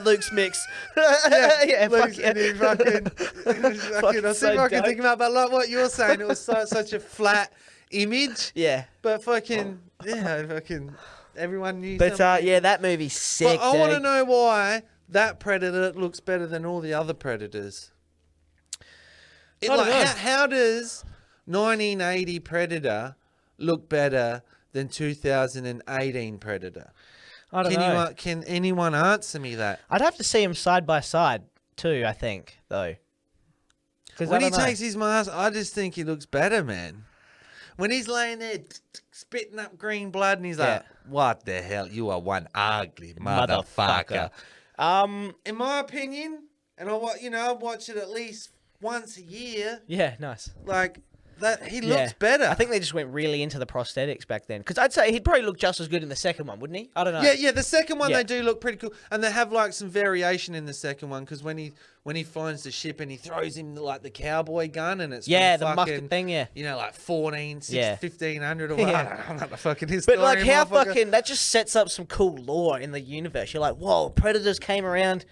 Luke's mix. Luke's and he fucking I see if I can think about, but like what you're saying, it was such a flat image. Yeah. But fucking everyone knew. But that movie's sick. But I want to know why that Predator looks better than all the other Predators? I don't know. How does 1980 Predator look better than 2018 Predator? I don't know. Can anyone answer me that? I'd have to see him side by side too, I think, though. When he takes his mask, I just think he looks better, man. When he's laying there spitting up green blood and he's like, what the hell? You are one ugly motherfucker. In my opinion, and I watch it at least once a year. Yeah, nice. Like, that he looks better. I think they just went really into the prosthetics back then. Because I'd say he'd probably look just as good in the second one, wouldn't he? I don't know. Yeah, the second one they do look pretty cool, and they have like some variation in the second one because when he finds the ship and he throws him like the cowboy gun and it's the fucking, musket thing, like 1500 or what? I'm not the fucking historian. But like how fucking that just sets up some cool lore in the universe. You're like, whoa, Predators came around.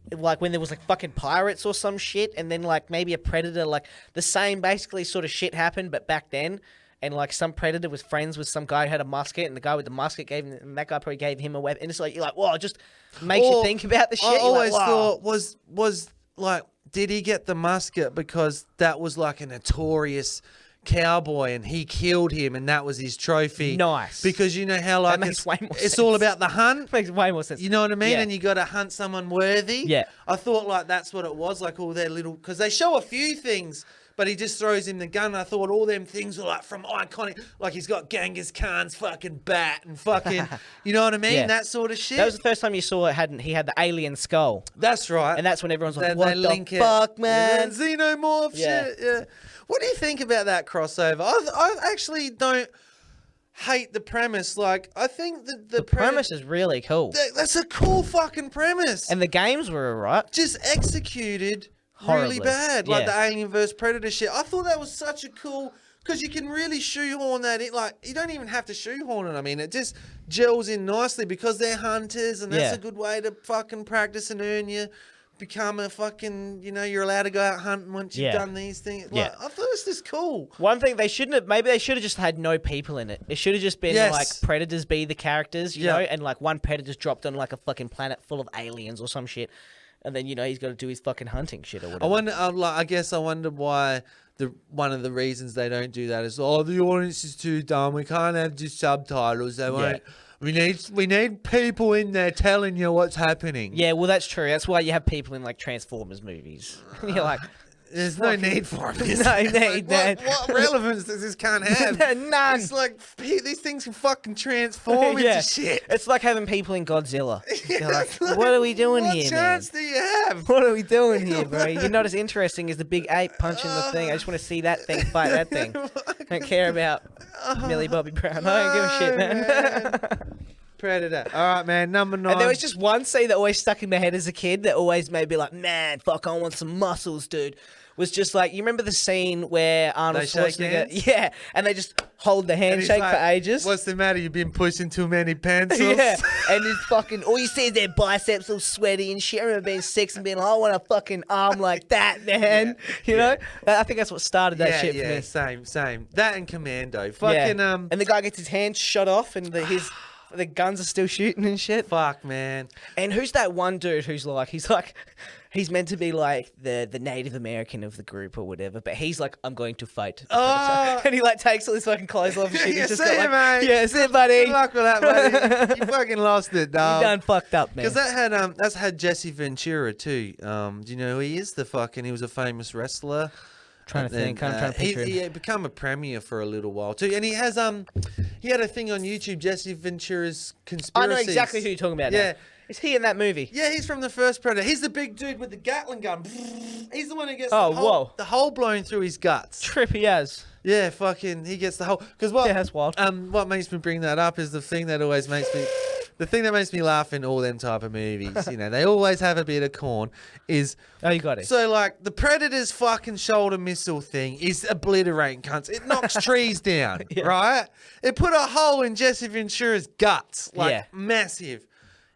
Like when there was like fucking pirates or some shit, and then like maybe a predator, like the same basically sort of shit happened, but back then, and like some predator was friends with some guy who had a musket, and the guy with the musket and that guy probably gave him a weapon. And it's like you're like, whoa, it just makes you think about the shit. I always thought was like, did he get the musket because that was like a notorious cowboy and he killed him and that was his trophy? Nice. Because you know how like makes way more it's sense. all about the hunt. Makes way more sense. You know what I mean? Yeah. And you got to hunt someone worthy. Yeah. I thought like that's what it was, like all their little, because they show a few things, but he just throws him the gun. And I thought all them things were like from iconic, like he's got Genghis Khan's fucking bat and fucking, you know what I mean? Yeah. That sort of shit. That was the first time you saw he had the alien skull. That's right. And that's when everyone's like, They what link the it. fuck, man? Xenomorph shit. Yeah. What do you think about that crossover? I actually don't hate the premise. Like, I think the premise is really cool. That's a cool fucking premise. And the games were alright. Just executed horribly really bad. Like Yeah. the Alien vs Predator shit. I thought that was such a cool, because you can really shoehorn that in. Like, you don't even have to shoehorn it. I mean, it just gels in nicely because they're hunters, and that's Yeah. a good way to fucking practice and earn you. Become a fucking, you're allowed to go out hunting once you've done these things. Like, I thought this was cool. One thing they shouldn't have, maybe they should have just had no people in it. It should have just been like predators be the characters, you know, and like one predator's dropped on like a fucking planet full of aliens or some shit. And then, he's got to do his fucking hunting shit or whatever. I wonder, I wonder why one of the reasons they don't do that is, the audience is too dumb. We can't have just subtitles. They won't. We need people in there telling you what's happening. Yeah, well, that's true. That's why you have people in like Transformers movies. You're like, there's no need for it. No need, man. What relevance does this can't have? None. It's like these things can fucking transform into shit. It's like having people in Godzilla. You're like, what are we doing here, What chance do you have? What are we doing here, bro? You're not as interesting as the big ape punching the thing. I just want to see that thing fight that thing. I don't care about Millie Bobby Brown. I don't give a shit, man. Predator. All right, man. Number 9. And there was just one scene that always stuck in my head as a kid that always made me like, man, fuck, I want some muscles, dude. Was just like, you remember the scene where Arnold Schwarzenegger, and they just hold the handshake for ages. What's the matter? You've been pushing too many pencils. Yeah, and it's fucking, all you see is their biceps all sweaty and shit. I remember being 6 and being like, I want a fucking arm like that, man. You know? I think that's what started that shit for me. Same. That and Commando. Fucking and the guy gets his hand shot off and the guns are still shooting and shit. Fuck, man. And who's that one dude who's like, he's meant to be like the Native American of the group or whatever, but he's like, I'm going to fight. And he like takes all his fucking clothes off and shit. He's just got, like, mate. Yeah, see you, buddy. Good luck with that, buddy. You fucking lost it, dog. You done fucked up, man. Because that's had Jesse Ventura too. Do you know who he is? He was a famous wrestler. Trying to think. I'm trying to picture him. He became a premier for a little while too, and he has he had a thing on YouTube, Jesse Ventura's Conspiracies. I know exactly who you're talking about. Yeah. Now. Is he in that movie? Yeah, he's from the first Predator. He's the big dude with the Gatling gun. He's the one who gets the hole blown through his guts. Trippy as. Yeah, fucking, he gets the hole. Because what? Yeah, that's wild. What makes me bring that up is the thing that makes me laugh in all them type of movies. They always have a bit of corn. You got it. So like the Predator's fucking shoulder missile thing is obliterating cunts. It knocks trees down, right? It put a hole in Jesse Ventura's guts, massive.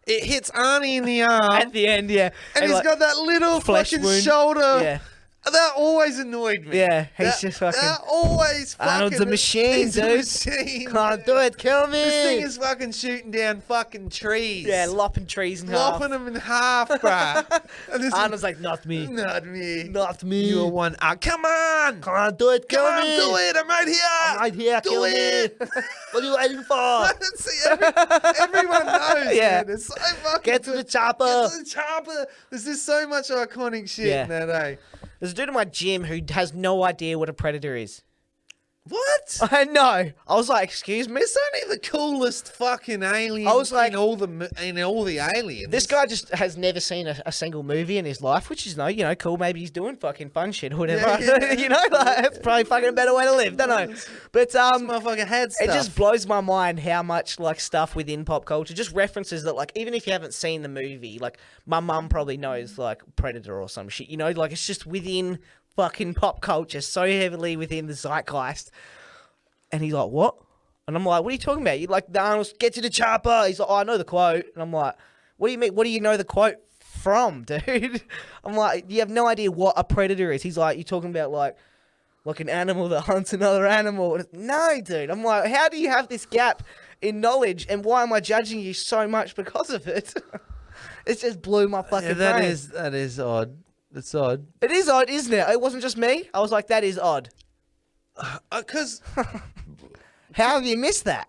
It hits Arnie in the arm at the end, and he's got that little flesh fucking wound. shoulder. Yeah. That always annoyed me. Yeah, he's just fucking. That always fucking. Arnold's a machine, he's dude. A machine. Can't do it. Kill me. This thing is fucking shooting down fucking trees. Yeah, lopping trees in half. Lopping them in half, bruh. And this Arnold's like, not me. Not me. Not me. You're one. Come on. Come on, do it. Kill Come on, me. do it. I'm right here. I'm right here. Do Kill it. me. What are you waiting for? See, everyone knows. Yeah. Man. It's so fucking. Get to the chopper. Get to the chopper. There's just so much iconic shit Yeah. in that, eh? There's a dude in my gym who has no idea what a predator is. What? I know. I was like, excuse me? It's only the coolest fucking alien I was like- in all the aliens. This guy just has never seen a single movie in his life, which is cool. Maybe he's doing fucking fun shit or whatever. Yeah. Like, it's probably fucking a better way to live. Don't know. But This motherfucker had it stuff. just blows my mind how much like stuff within pop culture, just references that like even if you haven't seen the movie, like my mum probably knows like Predator or some shit. Like it's just within fucking pop culture, so heavily within the zeitgeist. And he's like, what? And I'm like, what are you talking about? You like, Arnold, get to the chopper. He's like, oh, I know the quote. And I'm like, what do you mean? What do you know the quote from, dude? I'm like, you have no idea what a predator is. He's like, you're talking about like an animal that hunts another animal. No, dude. I'm like, how do you have this gap in knowledge? And why am I judging you so much because of it? It just blew my fucking brain. That is odd. It's odd. It is odd, isn't it? It wasn't just me. I was like, that is odd. Because how have you missed that?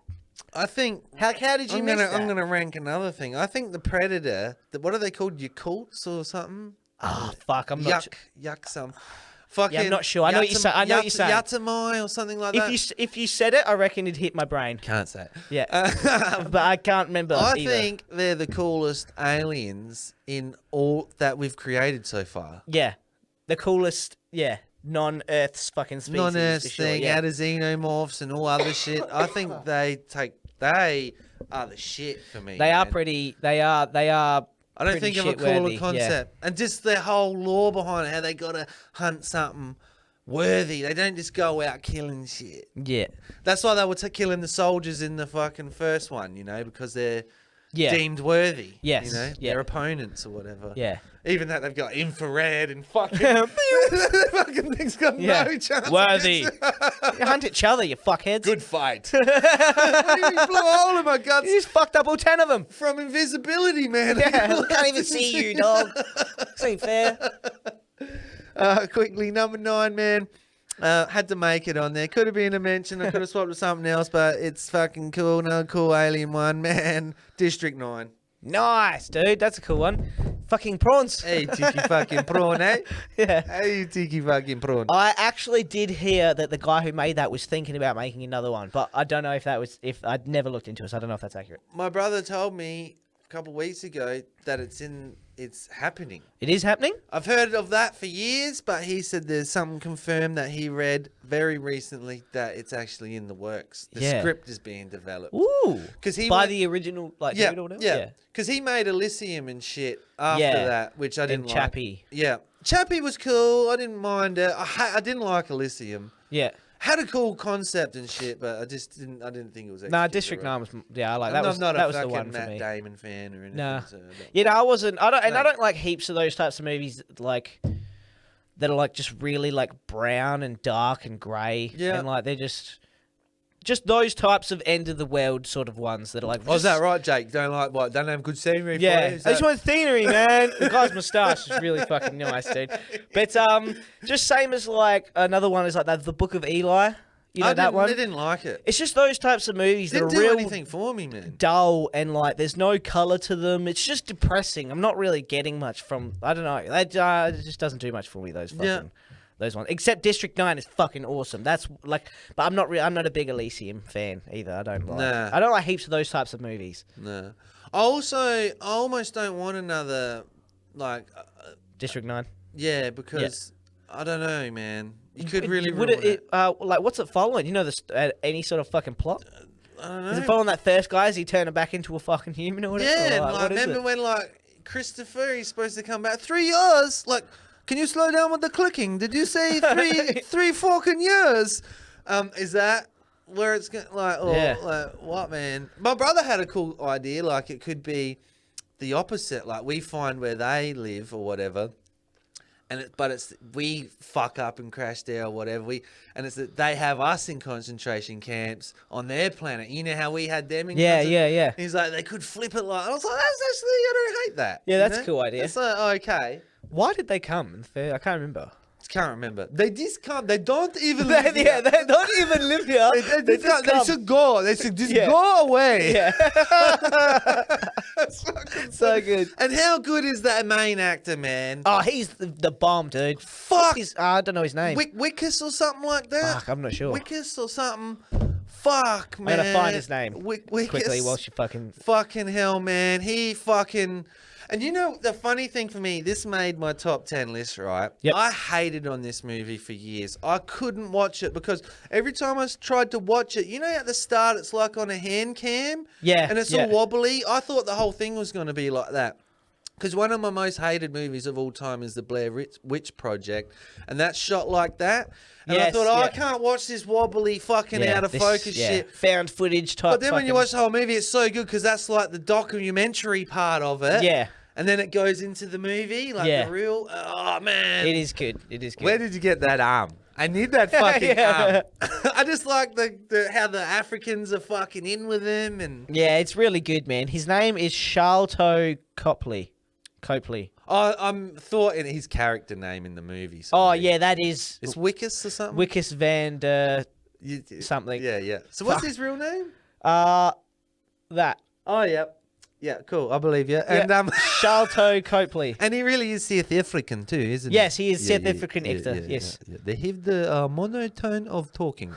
I think How did you miss that? I'm gonna rank another thing. I think the Predator. What are they called? Yakults or something? Oh fuck! I'm not. Yuck some. Fucking. Yeah, I'm not sure. I know what you're saying. I know what you're saying. Yatamai or something like that. If you said it, I reckon it'd hit my brain. Can't say it. Yeah, but I can't remember. I either. think they're the coolest aliens in all that we've created so far. Yeah, the coolest. Yeah, non-Earth's fucking species. Non-Earth for sure, thing, yeah. out of xenomorphs and all other shit. I think they are the shit for me. They are man. pretty. They are. I don't pretty think of a cooler shit-worthy, concept. And just their whole lore behind it, how they got to hunt something worthy. They don't just go out killing shit. Yeah. That's why they were killing the soldiers in the fucking first one, because they're deemed worthy. Yes, Their opponents or whatever. Yeah. Even that they've got infrared and fucking... the fucking thing's got no chance. Worthy. You hunt each other, you fuckheads. Good fight. What do you mean, blew a hole in my guts? You just fucked up all 10 of them. From invisibility, man. Yeah, I can't even see you, dog. This ain't fair. Quickly, number 9, man. Had to make it on there. Could have been a mention. I could have swapped with something else, but it's fucking cool. Another cool alien one, man. District 9. Nice, dude. That's a cool one. Fucking prawns. Hey, tiki fucking prawn, eh? Yeah. Hey, tiki fucking prawn. I actually did hear that the guy who made that was thinking about making another one, but I don't know if I'd never looked into it, so I don't know if that's accurate. My brother told me a couple of weeks ago that it's happening. It is happening? I've heard of that for years, but he said there's something confirmed that he read very recently that it's actually in the works. The script is being developed. Ooh. By the original dude or whatever? Yeah. Because he made Elysium and shit after that, which I didn't like. Chappie. Yeah. Chappie was cool. I didn't mind it. I didn't like Elysium. Yeah. Had a cool concept and shit, but I didn't think it was. Nah, District 9 was. Yeah, I like that. I'm not that a was the fucking one for Matt me. Damon fan or anything. Nah. So I wasn't. I don't like heaps of those types of movies like that are like just really like brown and dark and grey. Yeah. And like they're just those types of end of the world sort of ones that are like. Oh, is that right, Jake? Don't have good scenery. Yeah, for you? I just want scenery, man. The guy's moustache is really fucking nice, dude. But just same as like another one is like the Book of Eli. You know that one? I didn't like it. It's just those types of movies that Didn't are do real anything for me, man. dull and like there's no color to them. It's just depressing. I'm not really getting much from. I don't know. It just doesn't do much for me. Those fucking those ones. Except District 9 is fucking awesome. That's like, but I'm not a big Elysium fan either. I don't like heaps of those types of movies. Nah. I almost don't want another like District 9. Yeah, because I don't know, man. You could really would ruin it. Like what's it following? You know, any sort of fucking plot? I don't know. Is it following that first guy? Is he turning back into a fucking human or whatever? Yeah, Or, what is remember it? when like Christopher, he's supposed to come back 3 years? Like, can you slow down with the clicking? Did you say three fucking years? Is that where it's going? Like, like what, man? My brother had a cool idea. Like, it could be the opposite. Like, we find where they live or whatever, but it's we fuck up and crash there or whatever. And it's that they have us in concentration camps on their planet. You know how we had them in Yeah. He's like, they could flip it like. I was like, that's actually, I don't hate that. Yeah, that's a cool idea. It's like, okay. Why did they come? I can't remember. Can't remember. They just come. They don't even they live here. they don't even live here. They should go. They should just go away. Yeah. So good. And how good is that main actor, man? Oh, he's the bomb, dude. Fuck. I don't know his name. Wickus or something like that? Fuck, I'm not sure. Wickus or something. Fuck, man. I'm gonna find his name Wickus. quickly while she fucking... Fucking hell, man. He fucking... And you know, the funny thing for me, this made my top 10 list, right? Yep. I hated on this movie for years. I couldn't watch it because every time I tried to watch it, you know at the start it's like on a hand cam? Yeah. And it's all wobbly. I thought the whole thing was going to be like that. Because one of my most hated movies of all time is the Blair Witch Project. And that's shot like that. And I thought, I can't watch this wobbly fucking out of focus shit. Found footage type. But then when you watch the whole movie, it's so good because that's like the documentary part of it. Yeah. And then it goes into the movie, like the real. Oh man, it is good. It is good. Where did you get that arm? I need that fucking arm. I just like the how the Africans are fucking in with him and. Yeah, it's really good, man. His name is Charlton Copley. I'm thought in his character name in the movie. Yeah, that is. It's Wickus or something. Wickus Van something. Yeah. So what's his real name? That. Oh yeah. Yeah, cool. I believe you. And Charlton Copley. And he really is South African too, isn't he? Yes, he is South African actor. Yes. Yeah. They have the monotone of talking.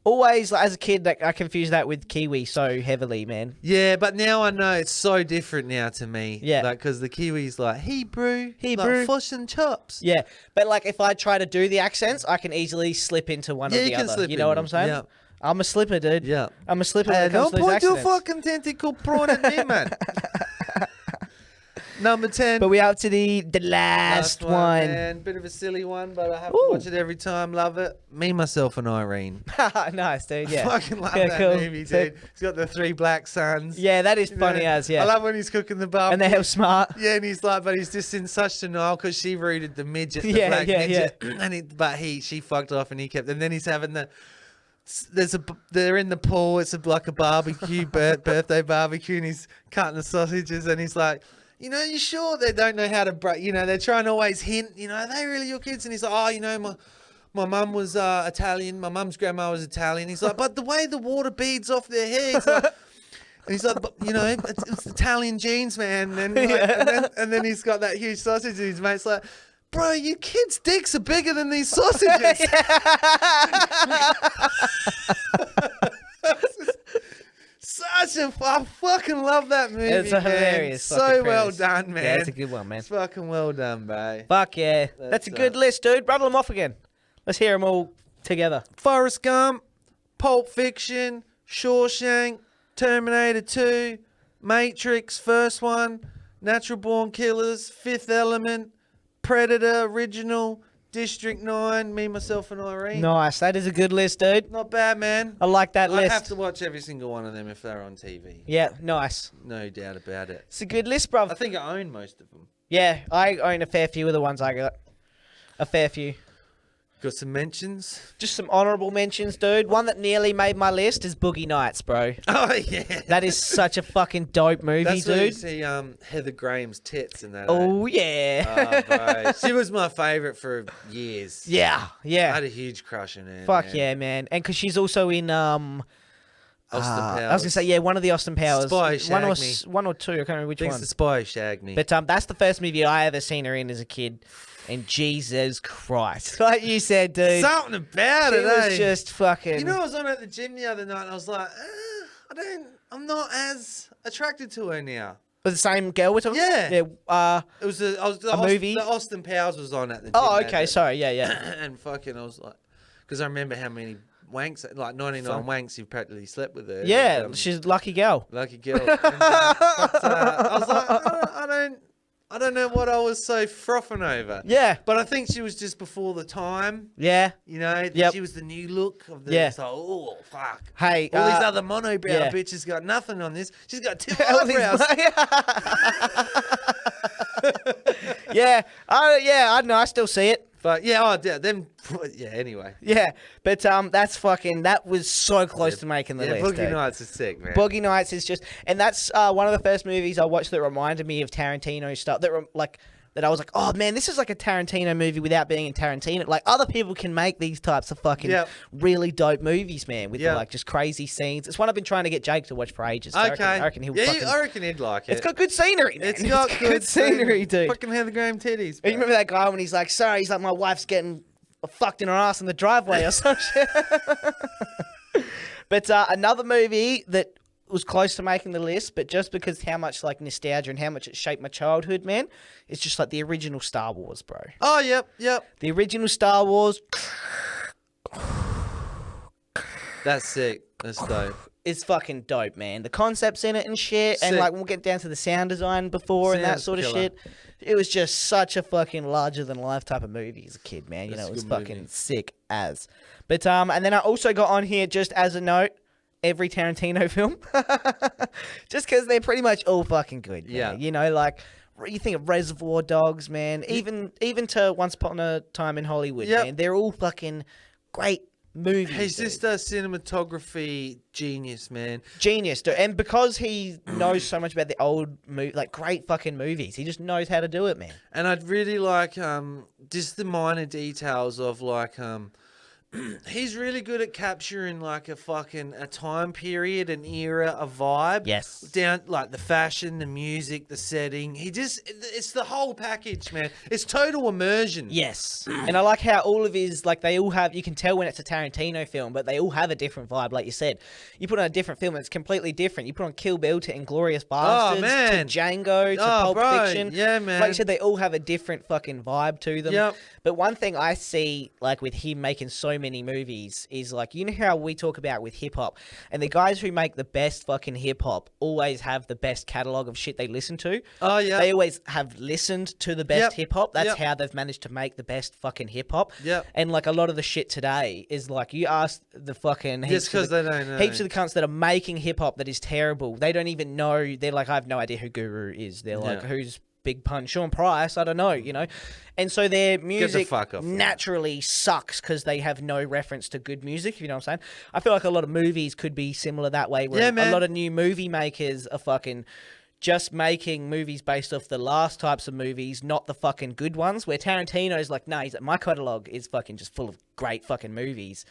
Always, as a kid, I confused that with Kiwi so heavily, man. Yeah, but now I know it's so different now to me. Yeah. Like, because the Kiwi's like, Hebrew. Hebrew. Like, fish and chops. Yeah. But, like, if I try to do the accents, I can easily slip into one or the other. You know what I'm saying? Yeah. I'm a slipper, dude. Yeah. I'm a slipper when it comes to these don't put your accidents. fucking tentacle prawn at me, man. Number 10. But we're up to the last one. Man. Bit of a silly one, but I have to watch it every time. Love it. Me, Myself, and Irene. Nice, dude. Yeah. I fucking love that movie, dude. He's got the 3 black sons. Yeah, that is funny as, yeah. I love when he's cooking the barbecue. And they're hell smart. Yeah, and he's like, but he's just in such denial because she rooted the midget, the black midget. And she fucked off and he kept, and then he's having they're in the pool. It's like a barbecue, birthday barbecue, and he's cutting the sausages, and he's like, you know, you sure they don't know how to break? You know, they're trying to always hint. You know, are they really your kids? And he's like, oh, you know, my mum was Italian. My mum's grandma was Italian. He's like, but the way the water beads off their hair. He's like, and he's like, but, you know, it's Italian genes, man. And then he's got that huge sausage, and his mate's like, bro, you kids' dicks are bigger than these sausages. I fucking love that movie. It's a hilarious. So well done, man. Yeah, it's a good one, man. It's fucking well done, bro. Fuck yeah. That's a good list, dude. Rattle them off again. Let's hear them all together. Forrest Gump, Pulp Fiction, Shawshank, Terminator 2, Matrix, first one, Natural Born Killers, Fifth Element, Predator, Original, District 9, Me, Myself, and Irene. Nice. That is a good list, dude. Not bad, man. I like that list. I have to watch every single one of them if they're on TV. Yeah, nice. No doubt about it. It's a good list, bruv. I think I own most of them. Yeah, I own a fair few of the ones I got. A fair few. Got some mentions? Just some honourable mentions, dude. One that nearly made my list is Boogie Nights, bro. Oh, yeah. That is such a fucking dope movie, That's dude. where you see Heather Graham's tits in that. Oh, yeah. Oh, bro. She was my favourite for years. Yeah. I had a huge crush on her. Fuck yeah, man. And because she's also in... Austin Powers. I was going to say, yeah, one of the Austin Powers. Spy Shag Me. One or two, I can't remember which one. The Spy Shag Me. But that's the first movie I ever seen her in as a kid. And Jesus Christ. Like you said, dude. Something about it, It was just fucking... You know, I was on at the gym the other night and I was like, I'm not as attracted to her now. But the same girl we're talking Yeah. Yeah. It was a movie? The Austin Powers was on at the gym. Oh, okay. Sorry. Yeah. And fucking, I was like, because I remember how many wanks, like 99 wanks, you've practically slept with her. Yeah, And, she's a lucky girl. Lucky girl. And, I was like, I don't know what I was so frothing over. Yeah. But I think she was just before the time. Yeah. You know, Yep. she was the new look of the. Yeah. It's like, oh, fuck. Hey. All these other monobrow yeah. bitches got nothing on this. She's got 2 All these- eyebrows. yeah, I don't know. I still see it. But anyway. Yeah, but that was so close to making the list. Boogie dude. Nights is sick, man. Boogie Nights is just, and that's one of the first movies I watched that reminded me of Tarantino stuff. That I was like, oh man, this is like a Tarantino movie without being in Tarantino. Like other people can make these types of fucking really dope movies, man, with like just crazy scenes. It's one I've been trying to get Jake to watch for ages. So Okay. I reckon he'll I reckon he'd like it. It's got good scenery, man. It's got good scenery, dude. Fucking Heather Graham titties. You remember that guy when he's like, sorry, he's like, my wife's getting fucked in her ass in the driveway or some shit. But another movie that was close to making the list, but just because how much like nostalgia and how much it shaped my childhood, man, it's just like the original Star Wars, bro. Oh, yep. The original Star Wars. That's sick. That's dope. It's fucking dope, man. The concepts in it and shit, and like we'll get down to the sound design before and that sort of shit. It was just such a fucking larger than life type of movie as a kid, man. You know, it was fucking sick as. But and then I also got on here just as a note. Every Tarantino film, just because they're pretty much all fucking good. Man. Yeah, you know, like you think of Reservoir Dogs, man. Even to Once Upon a Time in Hollywood, man. They're all fucking great movies. He's just a cinematography genius, man. Genius, dude. And because he knows so much about the old like great fucking movies, he just knows how to do it, man. And I'd really like just the minor details of like he's really good at capturing like a time period, an era, a vibe. Yes. Down like the fashion, the music, the setting. It's the whole package, man. It's total immersion. Yes. And I like how all of his, like they all have, you can tell when it's a Tarantino film, but they all have a different vibe. Like you said, you put on a different film and it's completely different. You put on Kill Bill to Inglourious Basterds, man. to Django, to Pulp Fiction. Yeah, man. Like you said, they all have a different fucking vibe to them. Yep. But one thing I see, like with him making so many movies, is like, you know how we talk about with hip hop, and the guys who make the best fucking hip hop always have the best catalog of shit they listen to. Oh yeah. They always have listened to the best hip hop. That's Yep. how they've managed to make the best fucking hip hop. Yep. And like a lot of the shit today is like, you ask the fucking Just because they don't know. heaps of the cunts that are making hip hop that is terrible. They don't even know. They're like, I have no idea who Guru is. They're like, who's Big Pun? Sean Price? I don't know, you know? And so their music fuck off, naturally sucks because they have no reference to good music, if you know what I'm saying. I feel like a lot of movies could be similar that way, where a lot of new movie makers are fucking just making movies based off the last types of movies, not the fucking good ones, where Tarantino's like, nah, he's like, my catalog is fucking just full of great fucking movies.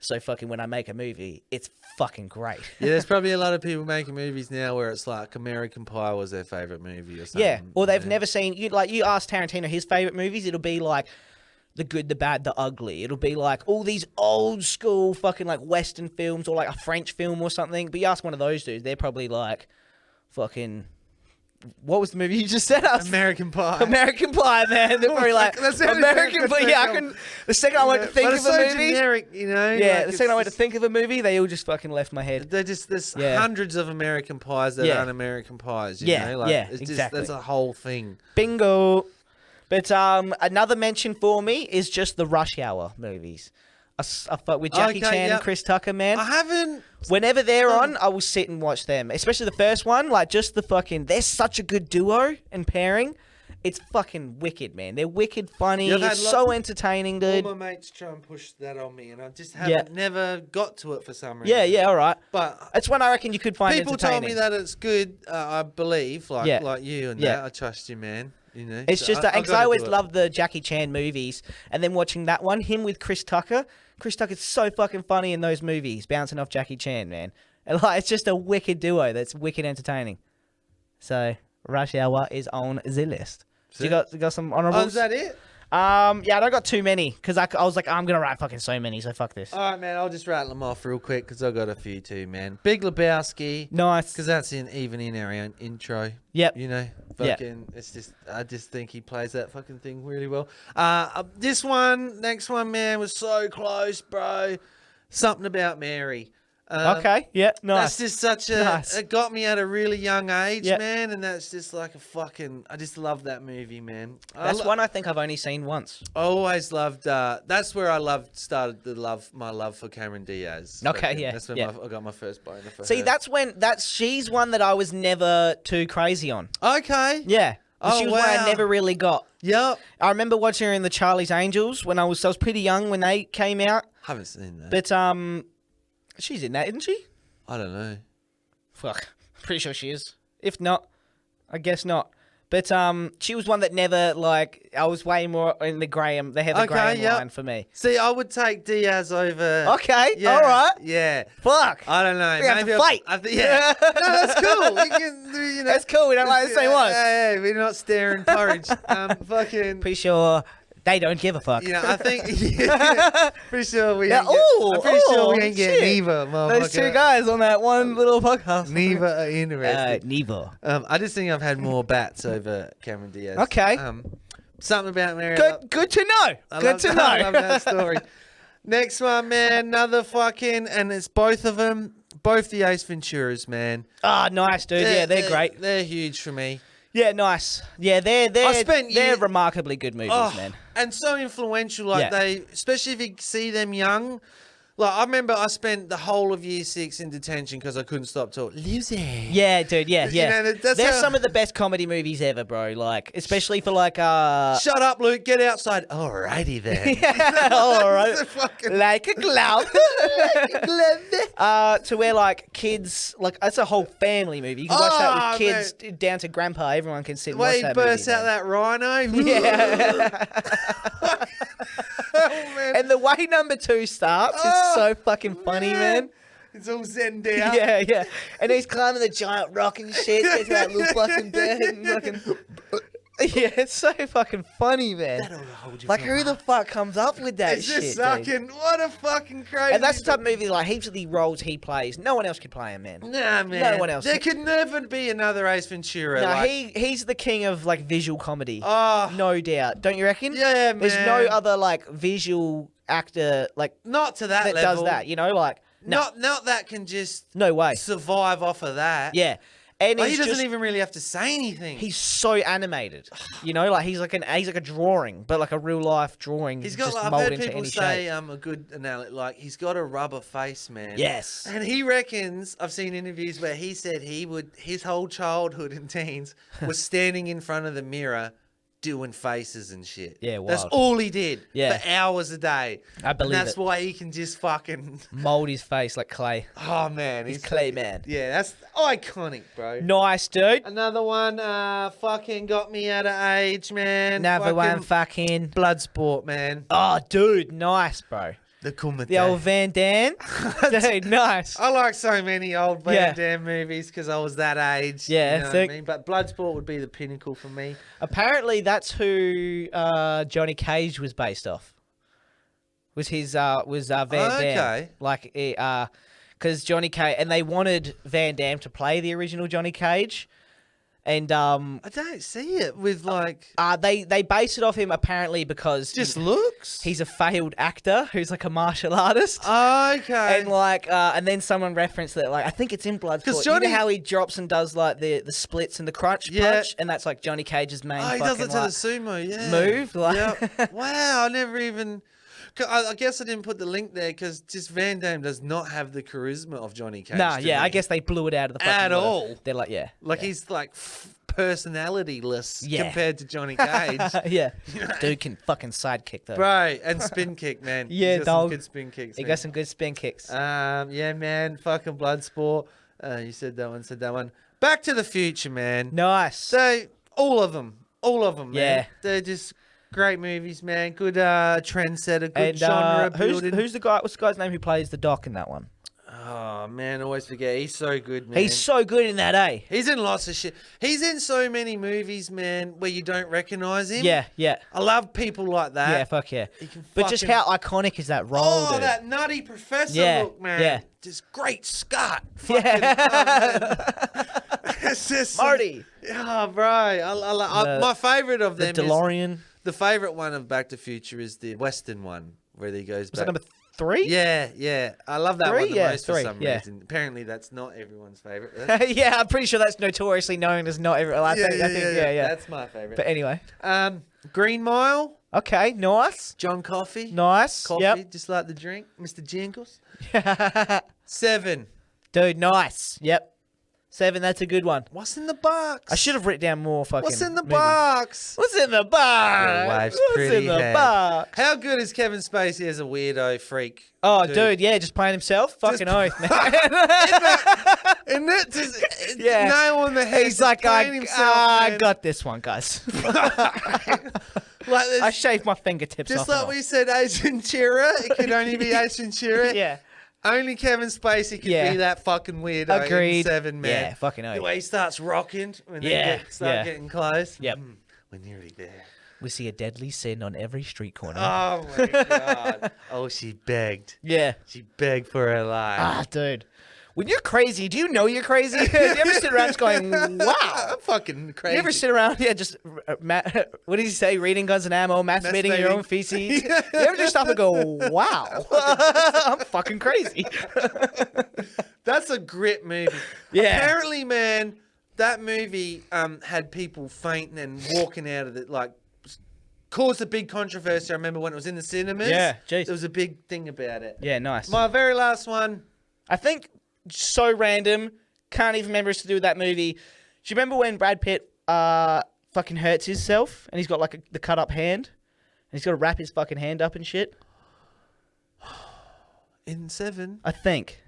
So fucking when I make a movie, it's fucking great. Yeah, there's probably a lot of people making movies now where it's like American Pie was their favorite movie or something. Yeah, or they've never seen, you ask Tarantino his favorite movies, it'll be like The Good, the Bad, the Ugly. It'll be like all these old school fucking like Western films or like a French film or something. But you ask one of those dudes, they're probably like fucking... What was the movie you just said? American Pie. American Pie, man. They're probably like That's American Pie. Yeah, the second I went to think of a movie, generic, you know. yeah, like the second I went to think of a movie, they all just fucking left my head. There's hundreds of American Pies that aren't American Pies. You know? Like, it's exactly. Just, that's a whole thing. Bingo. But another mention for me is just the Rush Hour movies. I fuck with Jackie Chan and Chris Tucker, man. I haven't. Whenever they're on, I will sit and watch them. Especially the first one, like just the fucking. They're such a good duo and pairing. It's fucking wicked, man. They're wicked funny. It's so entertaining, dude. All my mates try and push that on me, and I just haven't never got to it for some reason. Yeah, all right. But it's one I reckon you could find people entertaining. told me that it's good. I believe, like you and that. I trust you, man. You know, it's just because I always loved the Jackie Chan movies, and then watching that one, him with Chris Tucker. Chris Tucker's so fucking funny in those movies, bouncing off Jackie Chan, man. And like, it's just a wicked duo that's wicked entertaining. So Rush Hour is on the list. So you got some honorables? Oh, is that it? Yeah, I don't got too many because I was like, I'm gonna write fucking so many, so fuck this. All right, man. I'll just rattle them off real quick because I got a few too, man. Big Lebowski. Nice. Because that's even in our own intro. Yep. You know, fucking. It's just, I just think he plays that fucking thing really well. This one, next one, man, was so close, bro. Something About Mary. Okay, nice. That's just such a... It got me at a really young age, man, and that's just like a fucking... I just love that movie, man. That's one I think I've only seen once. I always loved... that's where I started my love for Cameron Diaz. Okay, yeah. That's when I got my first boner for See, her. that's when... she's one that I was never too crazy on. Okay. Yeah. Oh, She was one I wow. never really got. Yep. I remember watching her in the Charlie's Angels when I was pretty young when they came out. Haven't seen that. But she's in that, isn't she? I don't know. Fuck, pretty sure she is. If not, I guess not. But she was one that never I was way more in the Graham, the Heather Graham line for me. See, I would take Diaz over. Okay, Yeah, all right. Yeah. Fuck. I don't know. We have to fight. Yeah. No, that's cool. We can do, you know. That's cool. We don't like the same ones. Yeah, we're not staring porridge. Fucking. Pretty sure they don't give a fuck. You know, I think. Pretty sure we. Yeah, ain't I'm pretty sure we ain't shit. getting neither, motherfucker. Those two guys on that one little podcast. Neither are interested. Neither. I just think I've had more bats over Cameron Diaz. Okay. Something about Mary. Good to know. Good to know. I love that story. Next one, man. Another fucking, and it's both of them. Both the Ace Venturas, man. Oh, nice, dude. Yeah, they're great. They're huge for me. Yeah, nice. Yeah, they're remarkably good movies, man. And so influential, like Yeah. they, especially if you see them young. Like I remember, I spent the whole of Year 6 in detention because I couldn't stop talking. Lucy. Yeah, dude. Yeah, You yeah. know, that's They're how- some of the best comedy movies ever, bro. Like, especially for Shut up, Luke. Get outside. Alrighty then. all right, Fucking- like a glove. To where like kids, like it's a whole family movie. You can watch that with kids down to grandpa. Everyone can sit and watch Wait, that bursts movie. out that rhino. Yeah. Oh, man. And the way number 2 starts is so fucking funny, man. It's all zenmed out. Yeah, yeah. And he's climbing the giant rock and shit. Gets that little fucking bed and fucking. Yeah, it's so fucking funny, man. Like, who the fuck comes up with that It's shit? just dude? fucking, what a fucking crazy. And that's the type of movie, like, heaps of the roles he plays. No one else could play him, man. Nah, man. No one else. There could never be another Ace Ventura. No, like, he's the king of, like, visual comedy. Oh. No doubt. Don't you reckon? Yeah, man. There's no other, like, visual actor, like, not to that that level. does that, you know? Like, no. Not that can just No way. survive off of that. Yeah. And Like, he he's doesn't just, even really have to say anything. he's so animated. You know, like, he's like a drawing, but like a real life drawing. He's got, just like, I've mold heard into people any say, shape. a good analogy, like, he's got a rubber face, man. Yes. And he reckons, I've seen interviews where he said his whole childhood and teens was standing in front of the mirror doing faces and shit. Yeah, That's wild. all he did Yeah. for hours a day. I believe and that's it. why he can just fucking... Mold his face like clay. Oh, man. He's clay man. Yeah, that's iconic, bro. Nice, dude. Another one fucking got me out of age, man. Another one fucking. Bloodsport, man. Oh, dude. Nice, bro. The Kumite. The old Van Damme. Dude, nice. I like so many old Van Yeah. Damme movies because I was that age. Yeah, you know what thick. I mean? But Bloodsport would be the pinnacle for me. Apparently, that's who Johnny Cage was based off. Was Van Damme? Okay. Like, because Johnny Cage, and they wanted Van Damme to play the original Johnny Cage, and I don't see it with like they base it off him apparently because just looks. he's a failed actor who's like a martial artist. Okay. And like, and then someone referenced that, like, I think it's in Bloodsport. 'Cause You Johnny- know how he drops and does like the splits and the crunch punch, and that's like Johnny Cage's main. He fucking, does it to like, the sumo, yeah. move. Like, Yep. Wow, I never even. I guess I didn't put the link there because just Van Damme does not have the charisma of Johnny Cage. nah, to yeah, me. I guess they blew it out of the fucking At water. all. They're like, yeah, Like he's like personalityless Yeah. compared to Johnny Cage. yeah. Dude can fucking sidekick though. Right, and spin kick, man. Yeah, He's got some dog. good spin kicks. He man. got some good spin kicks. Yeah, man. Fucking Bloodsport. You said that one. Back to the Future, man. Nice. So all of them, man. Yeah. They're just great movies, man. Good trendsetter, good And genre who's building. the guy? What's the guy's name who plays the Doc in that one? Oh man, I always forget. He's so good, man. He's so good in that, eh? He's in lots of shit. He's in so many movies, man, where you don't recognize him. Yeah, yeah. I love people like that. Yeah, fuck yeah. He can But just fucking- how iconic is that role, Oh, dude? that nutty professor Yeah, look, man. yeah. Just great Scott. Yeah. It's just Marty. Oh, bro. My favorite of The them DeLorean. is... The favorite one of Back to the Future is the Western one, where he goes Was back. that number 3? Yeah. I love that Three? one the Yeah, most for 3, some yeah. reason. Apparently, that's not everyone's favorite. Yeah, I'm pretty sure that's notoriously known as not every. I think, yeah. That's my favorite. But anyway. Green Mile. Okay, nice. John Coffey. Nice. Coffee, Yep. just like the drink. Mr. Jingles. 7. Dude, nice. Yep. 7, that's a good one. What's in the box? I should have written down more fucking What's in the movies. box? What's in the box? Your wife's What's pretty in the head. box? How good is Kevin Spacey as a weirdo freak? Oh, dude, yeah, just playing himself. Fucking oath, man. Isn't it? Just, Yeah. nail on the head. He's like, playing himself, I man. got this one, guys. Like this, I shaved my fingertips just off. like and we said, Ace Ventura. It could only be Ace Ventura. off. Yeah. Only Kevin Spacey could Yeah. be that fucking weirdo Agreed. in 7, man. Yeah, fucking oath. The way he starts rocking when Yeah, they start yeah. getting close. Yep. We're nearly there. We see a deadly sin on every street corner. Oh my god. Oh, she begged. Yeah. She begged for her life. Ah, dude. When you're crazy, do you know you're crazy? Do you ever sit around just going, wow? I'm fucking crazy. You ever sit around, just, what did he say? Reading Guns and Ammo, masturbating your own feces? You ever just stop and go, wow? I'm fucking crazy. That's a grit movie. Yeah. Apparently, man, that movie had people fainting and walking out of it, like, caused a big controversy. I remember when it was in the cinemas. Yeah, jeez. There was a big thing about it. Yeah, nice. My very last one. I think so random. Can't even remember it's to do with that movie. Do you remember when Brad Pitt fucking hurts himself and he's got like the cut up hand and he's got to wrap his fucking hand up and shit? In 7? I think.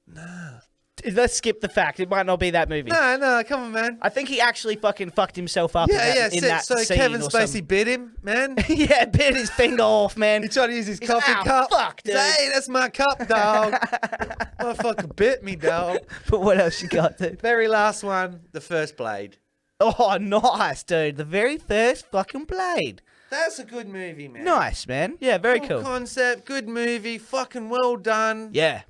Nah. Let's skip the fact. It might not be that movie. No, come on, man. I think he actually fucking fucked himself up in that So scene Kevin or Spacey something. bit him, man. Yeah, bit his finger off, man. He tried to use his He's coffee like, cup. "Oh, fuck, dude." Hey, that's my cup, dog. Motherfucker bit me, dog. But what else you got, dude? Very last one, the first Blade. Oh, nice, dude. The very first fucking Blade. That's a good movie, man. Nice, man. Yeah, very Cool cool. concept, good movie, fucking well done. Yeah.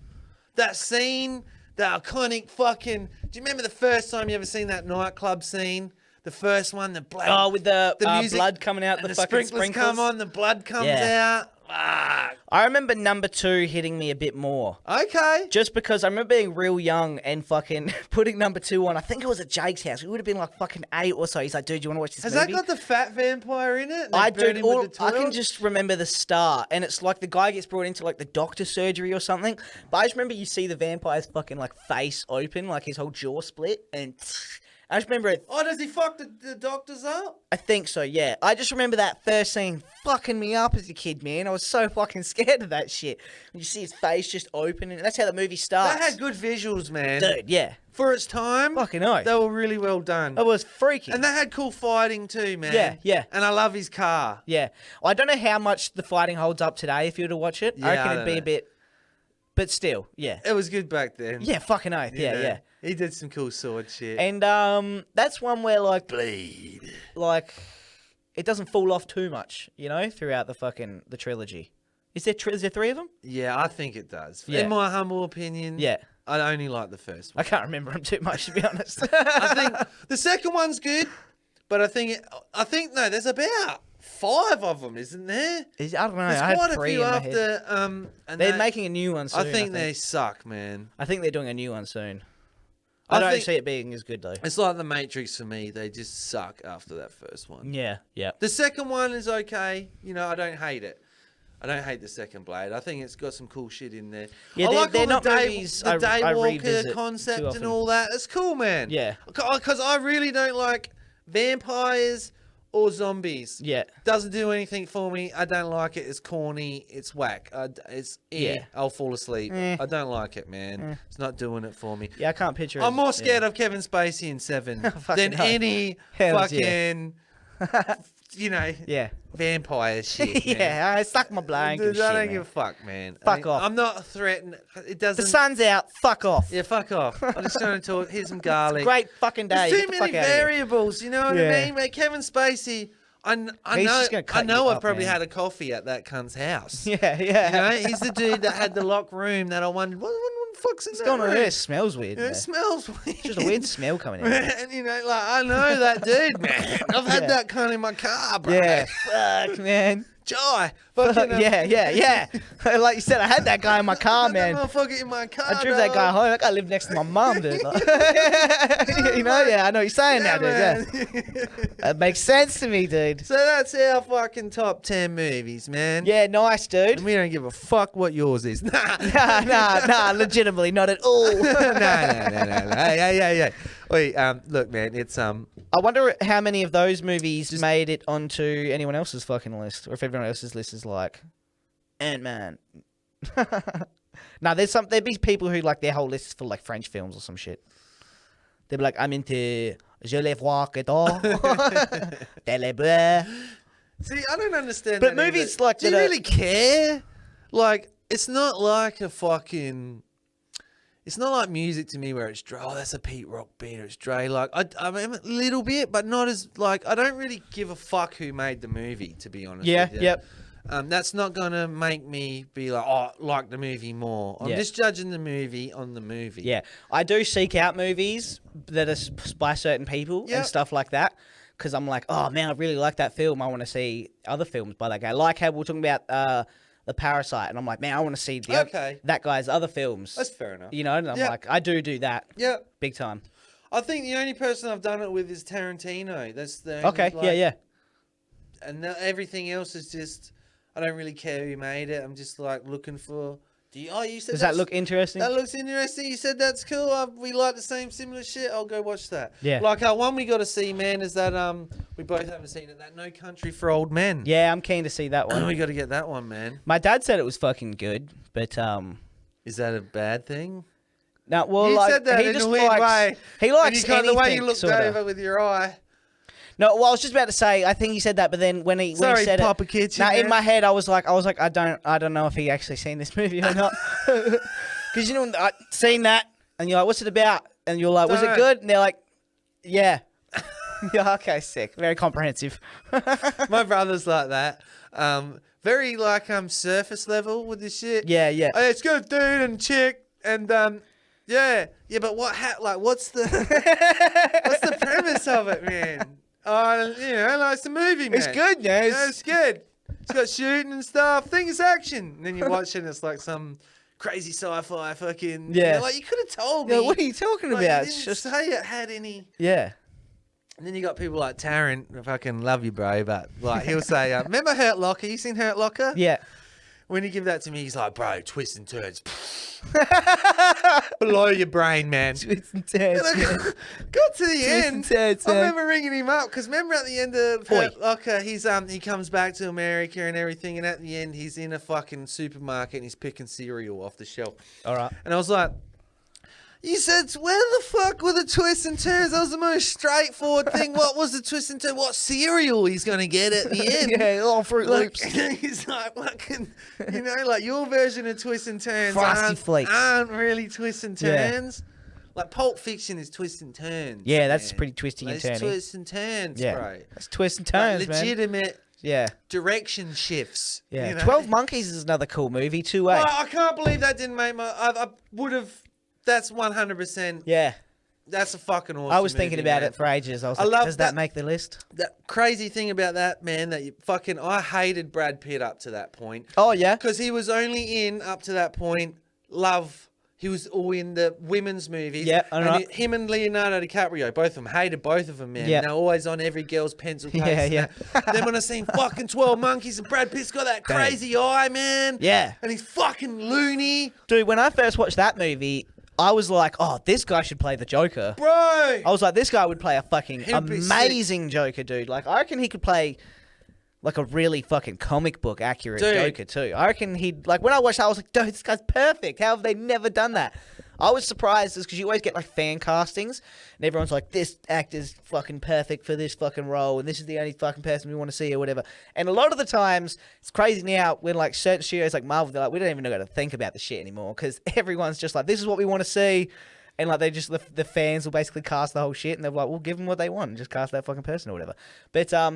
That scene, the iconic fucking. Do you remember the first time you ever seen that nightclub scene? The first one, the blood. Oh, with the music, blood coming out, and the the fucking sprinklers come on, the blood comes out. Ah. I remember number 2 hitting me a bit more. Okay. Just because I remember being real young and fucking putting number 2 on. I think it was at Jake's house. We would have been like fucking 8 or so. He's like, dude, you want to watch this Has movie? that got the fat vampire in it? I They burn do. him with the I can torch? just remember the start, and it's like the guy gets brought into like the doctor surgery or something. But I just remember you see the vampire's fucking like face open, like his whole jaw split, and I just remember it. Oh, does he fuck the doctors up? I think so, yeah. I just remember that first scene fucking me up as a kid, man. I was so fucking scared of that shit. When you see his face just open, and that's how the movie starts. That had good visuals, man. Dude, yeah. For its time, Fucking oath. they were really well done. It was freaky. And they had cool fighting too, man. Yeah, yeah. And I love his car. Yeah. I don't know how much the fighting holds up today if you were to watch it. Yeah, I reckon I it'd don't be a know. bit... But still, yeah. It was good back then. Yeah, fucking oath. You Yeah, know? yeah. He did some cool sword shit. And that's one where like Blade, like it doesn't fall off too much, you know, throughout the trilogy. Is there 3 of them? Yeah, I think it does. Yeah. In my humble opinion, Yeah. I only like the first I one. can't remember them too much, to be honest. I think the second one's good, but I think no, there's about 5 of them, isn't there? I don't know. There's I quite had a 3 few in my head. after. And They're making a new one soon. I think they suck, man. I think they're doing a new one soon. I don't think see it being as good though. It's like the Matrix for me. They just suck after that first one. Yeah, yeah. The second one is okay. You know, I don't hate it. I don't hate the second Blade. I think it's got some cool shit in there. Yeah, I they're- like they're all not the movies I Daywalker revisit too concept and often. all that. It's cool, man. Yeah. Because I really don't like vampires or zombies. Yeah. Doesn't do anything for me. I don't like it. It's corny. It's whack. Yeah. I'll fall asleep. Eh. I don't like it, man. It's not doing it for me. Yeah, I can't picture it. I'm more scared of Kevin Spacey in 7 Fucking than hell. any Hells yeah. fucking, you know, Yeah. vampire shit. Man. Yeah, I stuck my blanket. Dude, shit, I don't man. give a fuck, man. Fuck off. I'm not threatened. It doesn't. The sun's out. Fuck off. Yeah, fuck off. I'm just trying to talk. Here's some garlic. Great fucking day. There's Get too the many fuck outta here. variables. You know what Yeah. I mean? Mate, Kevin Spacey. I He's know. just gonna cut I know. you I've up, probably man. had a coffee at that cunt's house. Yeah, yeah. You know, he's the dude that had the locked room that I wondered what the fuck's in What's that going on room? there? It smells weird. Yeah, man. it smells weird. Just a weird smell coming out. Man, you know, like I know that dude, man. I've had Yeah. that cunt in my car, bro. Yeah. Fuck, man. Jai. Fucking, yeah. Like you said, I had that guy in my car, man. That motherfucker in my car. I drove that guy home. That guy lived next to my mum, dude. Like, you know, I know what you're saying now, dude. Yeah. That makes sense to me, dude. So that's our fucking top 10 movies, man. Yeah, nice, dude. And we don't give a fuck what yours is. Nah, legitimately, not at all. No. Hey. Wait, look, man, it's I wonder how many of those movies made it onto anyone else's fucking list, or if everyone else's list is like Ant-Man. Now, there'd be people who like their whole list is full like French films or some shit. They'd be like, I'm into Je les vois que toi, Telebleu. See, I don't understand. But that movies either. like do you really care? Like, it's not like a fucking. It's not like music to me where it's Dre. Oh, that's a Pete Rock beat. Or it's Dre. Like, I mean, a little bit, but not as like. I don't really give a fuck who made the movie, to be honest. Yeah. with you. Yep. That's not gonna make me be like, oh, like the movie more. I'm just judging the movie on the movie. Yeah, I do seek out movies that are by certain people and stuff like that, because I'm like, oh man, I really like that film. I want to see other films by that guy. Like how we were talking about the Parasite, and I'm like, man, I want to see that guy's other films. That's fair enough. You know, and I'm like, I do that. Yeah, big time. I think the only person I've done it with is Tarantino. That's the okay. Like, yeah. And everything else is just. I don't really care who made it. I'm just like looking for. You said does that look interesting? That looks interesting. You said that's cool. We like the same similar shit. I'll go watch that. Yeah. Like one we got to see, man, is that we both haven't seen it. That No Country for Old Men. Yeah, I'm keen to see that one. We got to get that one, man. My dad said it was fucking good, but is that a bad thing? No, well, you like said that he in just a weird likes. way. He likes the way you looked sorta. over with your eye. No, well, I was just about to say. I think he said that, but then when he said Papa it, Kitchen, in my head, I was like, I don't know if he actually seen this movie or not, because you know, I seen that, and you're like, what's it about? And you're like, was it good? And they're like, yeah, yeah, okay, sick, very comprehensive. My brother's like that, very like surface level with this shit. Yeah. Oh, it's got a dude and chick, and yeah, but what's the what's the premise of it, man? Like it's a movie, man. It's good, yeah. It's good. It's got shooting and stuff. Think it's action. And then you watch it and it's like some crazy sci-fi fucking. Yeah. Like you could have told me. Yeah, what are you talking about? You It's didn't just say it had any. yeah. And then you got people like Tarrant. I fucking love you, bro. But like he'll say, remember Hurt Locker? You seen Hurt Locker? Yeah. When you give that to me, he's like, bro, twists and turns. Below your brain, man. Twists and turns. Got to the end. I remember ringing him up because remember at the end of Hurt Locker, he comes back to America and everything, and at the end he's in a fucking supermarket and he's picking cereal off the shelf. All right. And I was like, you said, where the fuck were the twists and turns? That was the most straightforward thing. What was the twist and turn? What cereal he's going to get at the end? Yeah, all Fruit Loops. He's like, fucking, like your version of twists and turns Frosty Flakes. aren't really twists and turns. Yeah. Like Pulp Fiction is twists and turns. Yeah, that's man. pretty twisty and turny. Twists and turns, yeah. bro. That's twists and turns, like legitimate man. direction shifts. Yeah. 12 Monkeys is another cool movie too, eh? I can't believe that didn't make my... I would have... That's 100%. Yeah. That's a fucking awesome I was thinking movie, about man. it for ages. I was like, does that make the list? That crazy thing about that, man, that I hated Brad Pitt up to that point. Oh, yeah? Because he was only in, up to that point, Love. He was all in the women's movies. Yeah, I know. Him and Leonardo DiCaprio, both of them, hated both of them, man. Yeah. They're always on every girl's pencil case. Yeah. Then when I seen fucking 12 Monkeys and Brad Pitt's got that crazy eye, man. Yeah. And he's fucking loony. Dude, when I first watched that movie, I was like, oh, this guy should play the Joker. Bro! I was like, this guy would play a fucking He'd be amazing Joker, dude. Like, I reckon he could play like a really fucking comic book accurate Joker too. I reckon he'd, like, when I watched that, I was like, dude, this guy's perfect. How have they never done that? I was surprised because you always get like fan castings and everyone's like, this actor's fucking perfect for this fucking role and this is the only fucking person we want to see or whatever. And a lot of the times, it's crazy now when like certain studios like Marvel, they're like, we don't even know how to think about the shit anymore because everyone's just like, this is what we want to see. And like they just the fans will basically cast the whole shit, and they're like, "We'll give them what they want, and just cast that fucking person or whatever." But I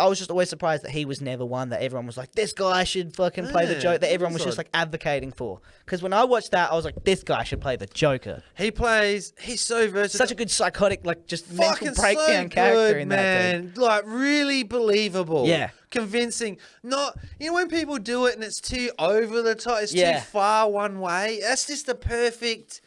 was just always surprised that he was never one that everyone was like, "This guy should fucking play the Joker." That everyone was just like advocating for. Because when I watched that, I was like, "This guy should play the Joker." He's so versatile. Such a good psychotic, like just fucking mental breakdown so character good, in man. that. Dude. Like really believable. Yeah. Convincing. Not when people do it and it's too over the top, it's Yeah. too far one way. That's just the perfect.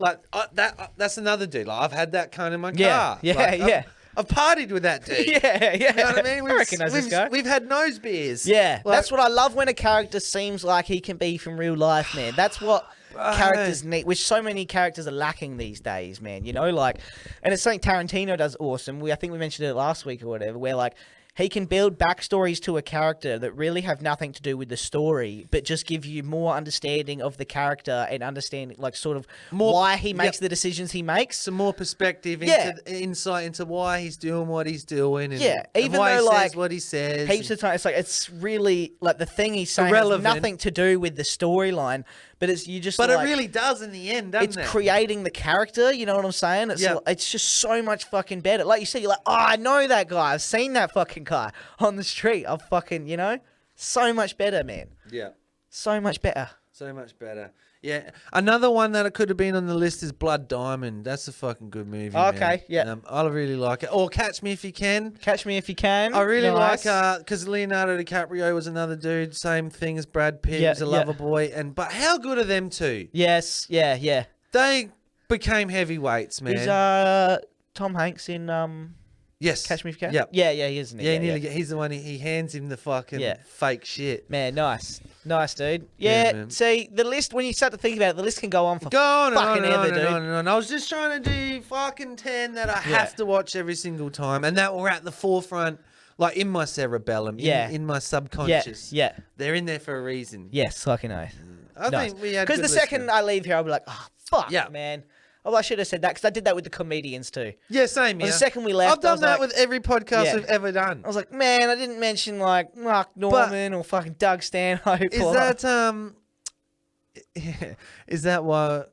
Like that's another dude. Like I've had that kind in my car. Yeah, Like, yeah. I've partied with that dude. Yeah. You know what I mean? I recognise this guy. We've had nose beers. Yeah, Like, that's what I love when a character seems like he can be from real life, man. That's what characters need, which so many characters are lacking these days, man. You know, like, and it's something Tarantino does awesome. I think we mentioned it last week or whatever, where like he can build backstories to a character that really have nothing to do with the story, but just give you more understanding of the character and understanding, like, sort of why he makes the decisions he makes. some more perspective, insight into why he's doing what he's doing, and, even and why though he like says what he says. Heaps of time, it's really like the thing he's saying Irrelevant. has nothing to do with the storyline, but it's you just. But like, it really does in the end, doesn't it? It's creating the character. You know what I'm saying? It's just so much fucking better. Like you said, you're like, oh, I know that guy. I've seen that fucking guy on the street. I've fucking, so much better, man. Yeah. So much better. So much better. Yeah. Another one that could have been on the list is Blood Diamond. That's a fucking good movie. Okay, man. yeah. I really like it. Or Catch Me If You Can. Catch Me If You Can. I really Nice. like because Leonardo DiCaprio was another dude. Same thing as Brad Pitt. Yeah, He was a lover boy. But how good are them two? Yes. Yeah. They became heavyweights, man. Is Tom Hanks in Yes. Catch Me If You Can? Yep. Yeah, he isn't. He's the one. He hands him the fucking fake shit. Man, nice, dude. Yeah, man. see, the list, when you start to think about it, the list can go on for Go on fucking and on ever, and dude. on and on. I was just trying to do fucking 10 that I have to watch every single time, and that were at the forefront, like in my cerebellum, in my subconscious. Yeah. They're in there for a reason. Yes, fucking oath. I think we had Because good the second listening. I leave here, I'll be like, oh, fuck, Yeah. man. Oh, I should have said that because I did that with the comedians too. Yeah, same. The Yeah. second we left, I've done that like, with every podcast we've ever done. I was like, man, I didn't mention like Mark Norman or fucking Doug Stanhope. Is that why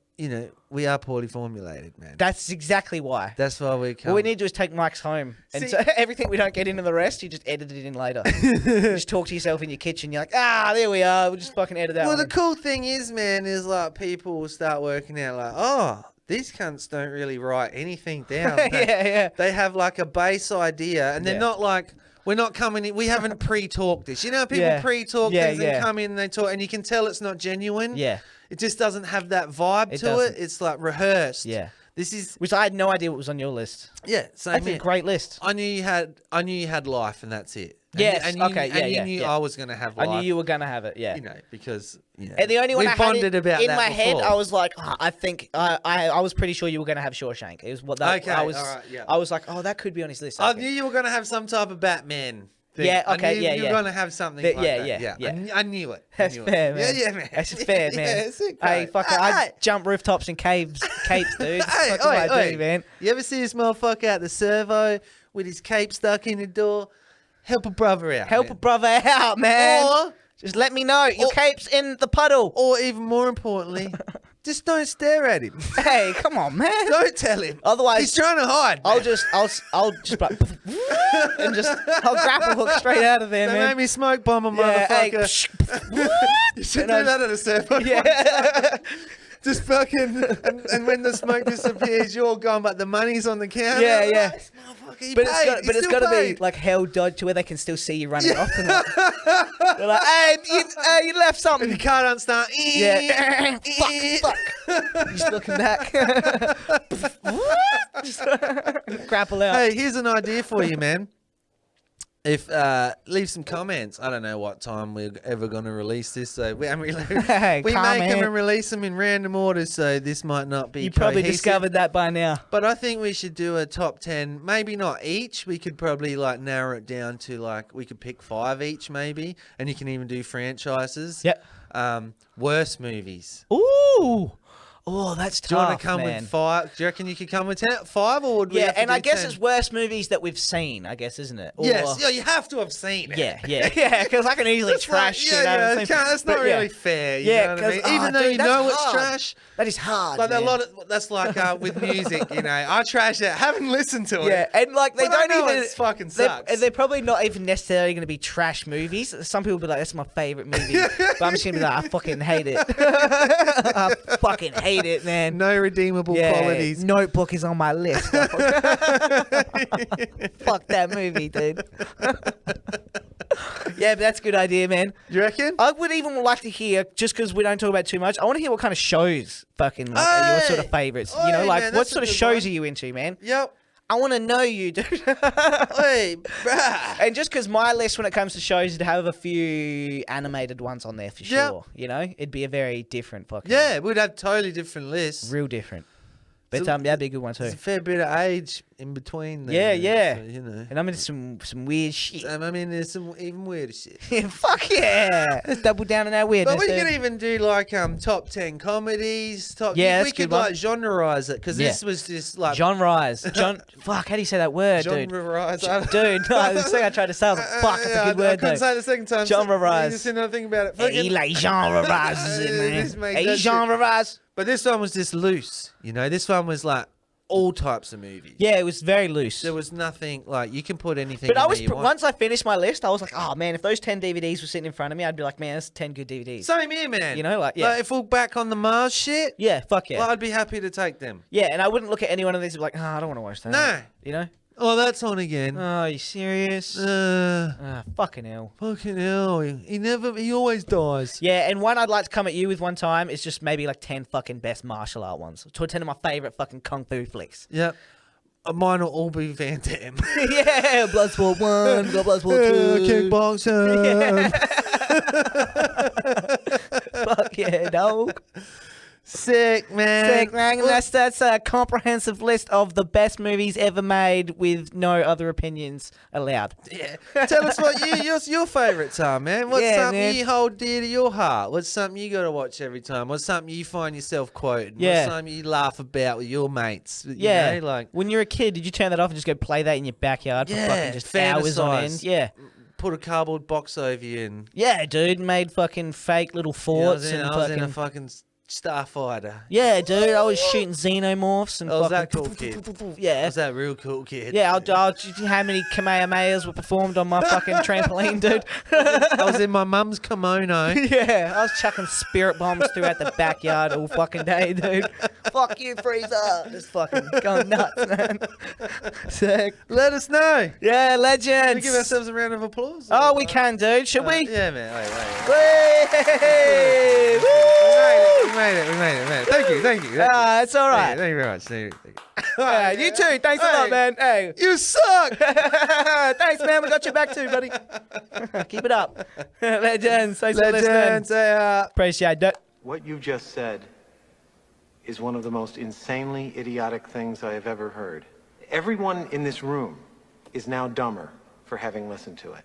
we are poorly formulated, man? That's exactly why. That's why we come. What we need to do is take mics home, and so everything we don't get into the rest, you just edit it in later. You just talk to yourself in your kitchen. You're like, there we are. We'll just fucking edit that. Well, one the cool thing is, man, is like people will start working out like, oh, these cunts don't really write anything down. They have like a base idea, and they're not like, we're not coming in, we haven't pre-talked this. You know how people pre-talk things and come in and they talk, and you can tell it's not genuine? Yeah. It just doesn't have that vibe to it. It's like rehearsed. Yeah. This is, which I had no idea what was on your list. yeah, same That's a here. great list. I knew you had life, and that's it. And Yes, and you, okay, and yeah, you knew yeah. I was gonna have life. I knew you were gonna have it. Yeah. Because And the only one we I had bonded about in that my head, before. I was like, I think I was pretty sure you were gonna have Shawshank. It was what that. Okay, I was. all right, yeah. I was like, oh, that could be on his list. I think. knew you were gonna have some type of Batman thing. Yeah, okay, I knew you were yeah. gonna have something That- like yeah, that. yeah. I knew it. That's fair, man. Yeah, man. That's fair, man. Yeah, it's okay. Hey, fuck it. I jump rooftops and capes, dude. That's fucking what I do, man. You ever see this motherfucker at the servo with his cape stuck in the door? Help a brother out. Help a man. brother out, man. Or, just let me know. Your cape's in the puddle. or even more importantly, just don't stare at him. Hey, come on, man. Don't tell him. Otherwise, he's trying to hide. I'll man. just like, and I'll grapple hook straight out of there, They man. made me smoke bomb a Yeah, hey, motherfucker. You should do And that at a servo. Yeah. Just fucking, and when the smoke disappears, you're gone, but the money's on the counter. Yeah, yeah. This motherfucker, he But paid. it's got to be like hell dodge to where they can still see you running off. And like, they're like, hey, you left If something. your car don't start, Yeah. fuck. Just looking back. Just grapple out. Hey, here's an idea for you, man. If leave some comments. I don't know what time we're ever going to release this, so we make them Comment. and release them in random order. So this might not be. You probably cohesive. discovered that by now. But I think we should do a top 10, maybe not each. We could probably like narrow it down to like, we could pick 5 each maybe. And you can even do franchises. Yep. Worst movies. Ooh. Oh, that's tough, Do you want to come man. with 5? Do you reckon you could come with 5, or would we have to and do I guess 10? it's worst movies that we've seen, I guess, isn't it? Or, Yes, yeah, you have to have seen it. Yeah, because I can easily That's trash like, shit. yeah, out yeah, of the same- that's not but really fair. You know what I mean? Even though dude, you that's know it's hard. trash. That is hard. Like man. a lot of that's like with music, you know. I trash it, haven't listened to it. Yeah, and like they but I don't know even it fucking sucks. They're probably not even necessarily going to be trash movies. Some people will be like, "That's my favorite movie," but I'm just going to be like, "I fucking hate it. I fucking hate it, man." No redeemable qualities. Notebook is on my list. Fuck that movie, dude. Yeah, but that's a good idea, man. You reckon? I would even like to hear, just because we don't talk about it too much, I want to hear what kind of shows fucking like, are your sort of favorites. You know, Oi, like man, what that's a sort of good shows one. are you into, man? Yep. I want to know you, dude. Hey, bruh. And just because my list when it comes to shows would have a few animated ones on there for sure. Yep. You know, it'd be a very different fucking. Yeah, we'd have totally different lists. Real different. But So- that'd be a good one too. There's a fair bit of age in between. Yeah, There, yeah. So, you know. And I'm into some weird shit. I mean, there's some even weirder shit. Fuck yeah! Let's double down on that weirdness. But we dude. could even do like top 10 comedies. Yeah, we that's a could good one. like genreize it because this was just like Genre-rise. Fuck, how do you say that word, dude? Genre-rise. Dude, no, the second I tried to say, I was like, fuck, that's a good I word, couldn't though. say it the second time. Genre-rise. You just didn't know think about it. He like genre-rises it, This man. mate He does shit. genre-rise. But this one was just loose. You know, this one was like all types of movies. Yeah, it was very loose. There was nothing like you can put anything. But in I was there you want. once I finished my list, I was like, oh man, if those 10 DVDs were sitting in front of me, I'd be like, man, that's 10 good DVDs. Same here, man. You know, like, yeah. Like, if we're back on the Mars shit, Yeah, fuck yeah. well, I'd be happy to take them. Yeah, and I wouldn't look at any one of these and be like, oh, I don't want to watch that. No. You know? Oh, that's on again. Oh, are you serious? Fucking hell. Fucking hell. He always dies. Yeah, and one I'd like to come at you with one time is just maybe like 10 fucking best martial art ones. 10 of my favorite fucking kung fu flicks. Yep. Mine will all be Van Damme. Yeah, Bloodsport 1, Bloodsport 2. Kickboxer. Fuck yeah, dog. Sick, man. Sick, man. And that's a comprehensive list of the best movies ever made with no other opinions allowed. Yeah. Tell us what your favourites are, man. What's Yeah, something man. you hold dear to your heart? What's something you got to watch every time? What's something you find yourself quoting? Yeah. What's something you laugh about with your mates? Yeah. You know, like when you're a kid, did you turn that off and just go play that in your backyard for fucking just hours on end? fantasise. Yeah. Put a cardboard box over you and Yeah, dude. Made fucking fake little forts and I was in a fucking... fucking starfighter. Yeah, dude. I was shooting xenomorphs and Oh, was fucking... that cool, kid? Yeah. Was that real cool, kid? Yeah, how many Kamehamehas were performed on my fucking trampoline, dude? I was in my mum's kimono. Yeah, I was chucking spirit bombs throughout the backyard all fucking day, dude. Fuck you, Freezer. Just fucking going nuts, man. Sick. Let us know. Yeah, Can we legends. give ourselves a round of applause? Oh, we can, dude. Should we? Yeah, man. Wait. Hey! We made it. Thank you. It's all right. Thank you very much. Thank you. Yeah, you too. Thanks a lot, man. Hey. You suck. Thanks, man. We got your back too, buddy. Keep it up. Legends. Thanks for listening. Appreciate that. What you just said is one of the most insanely idiotic things I have ever heard. Everyone in this room is now dumber for having listened to it.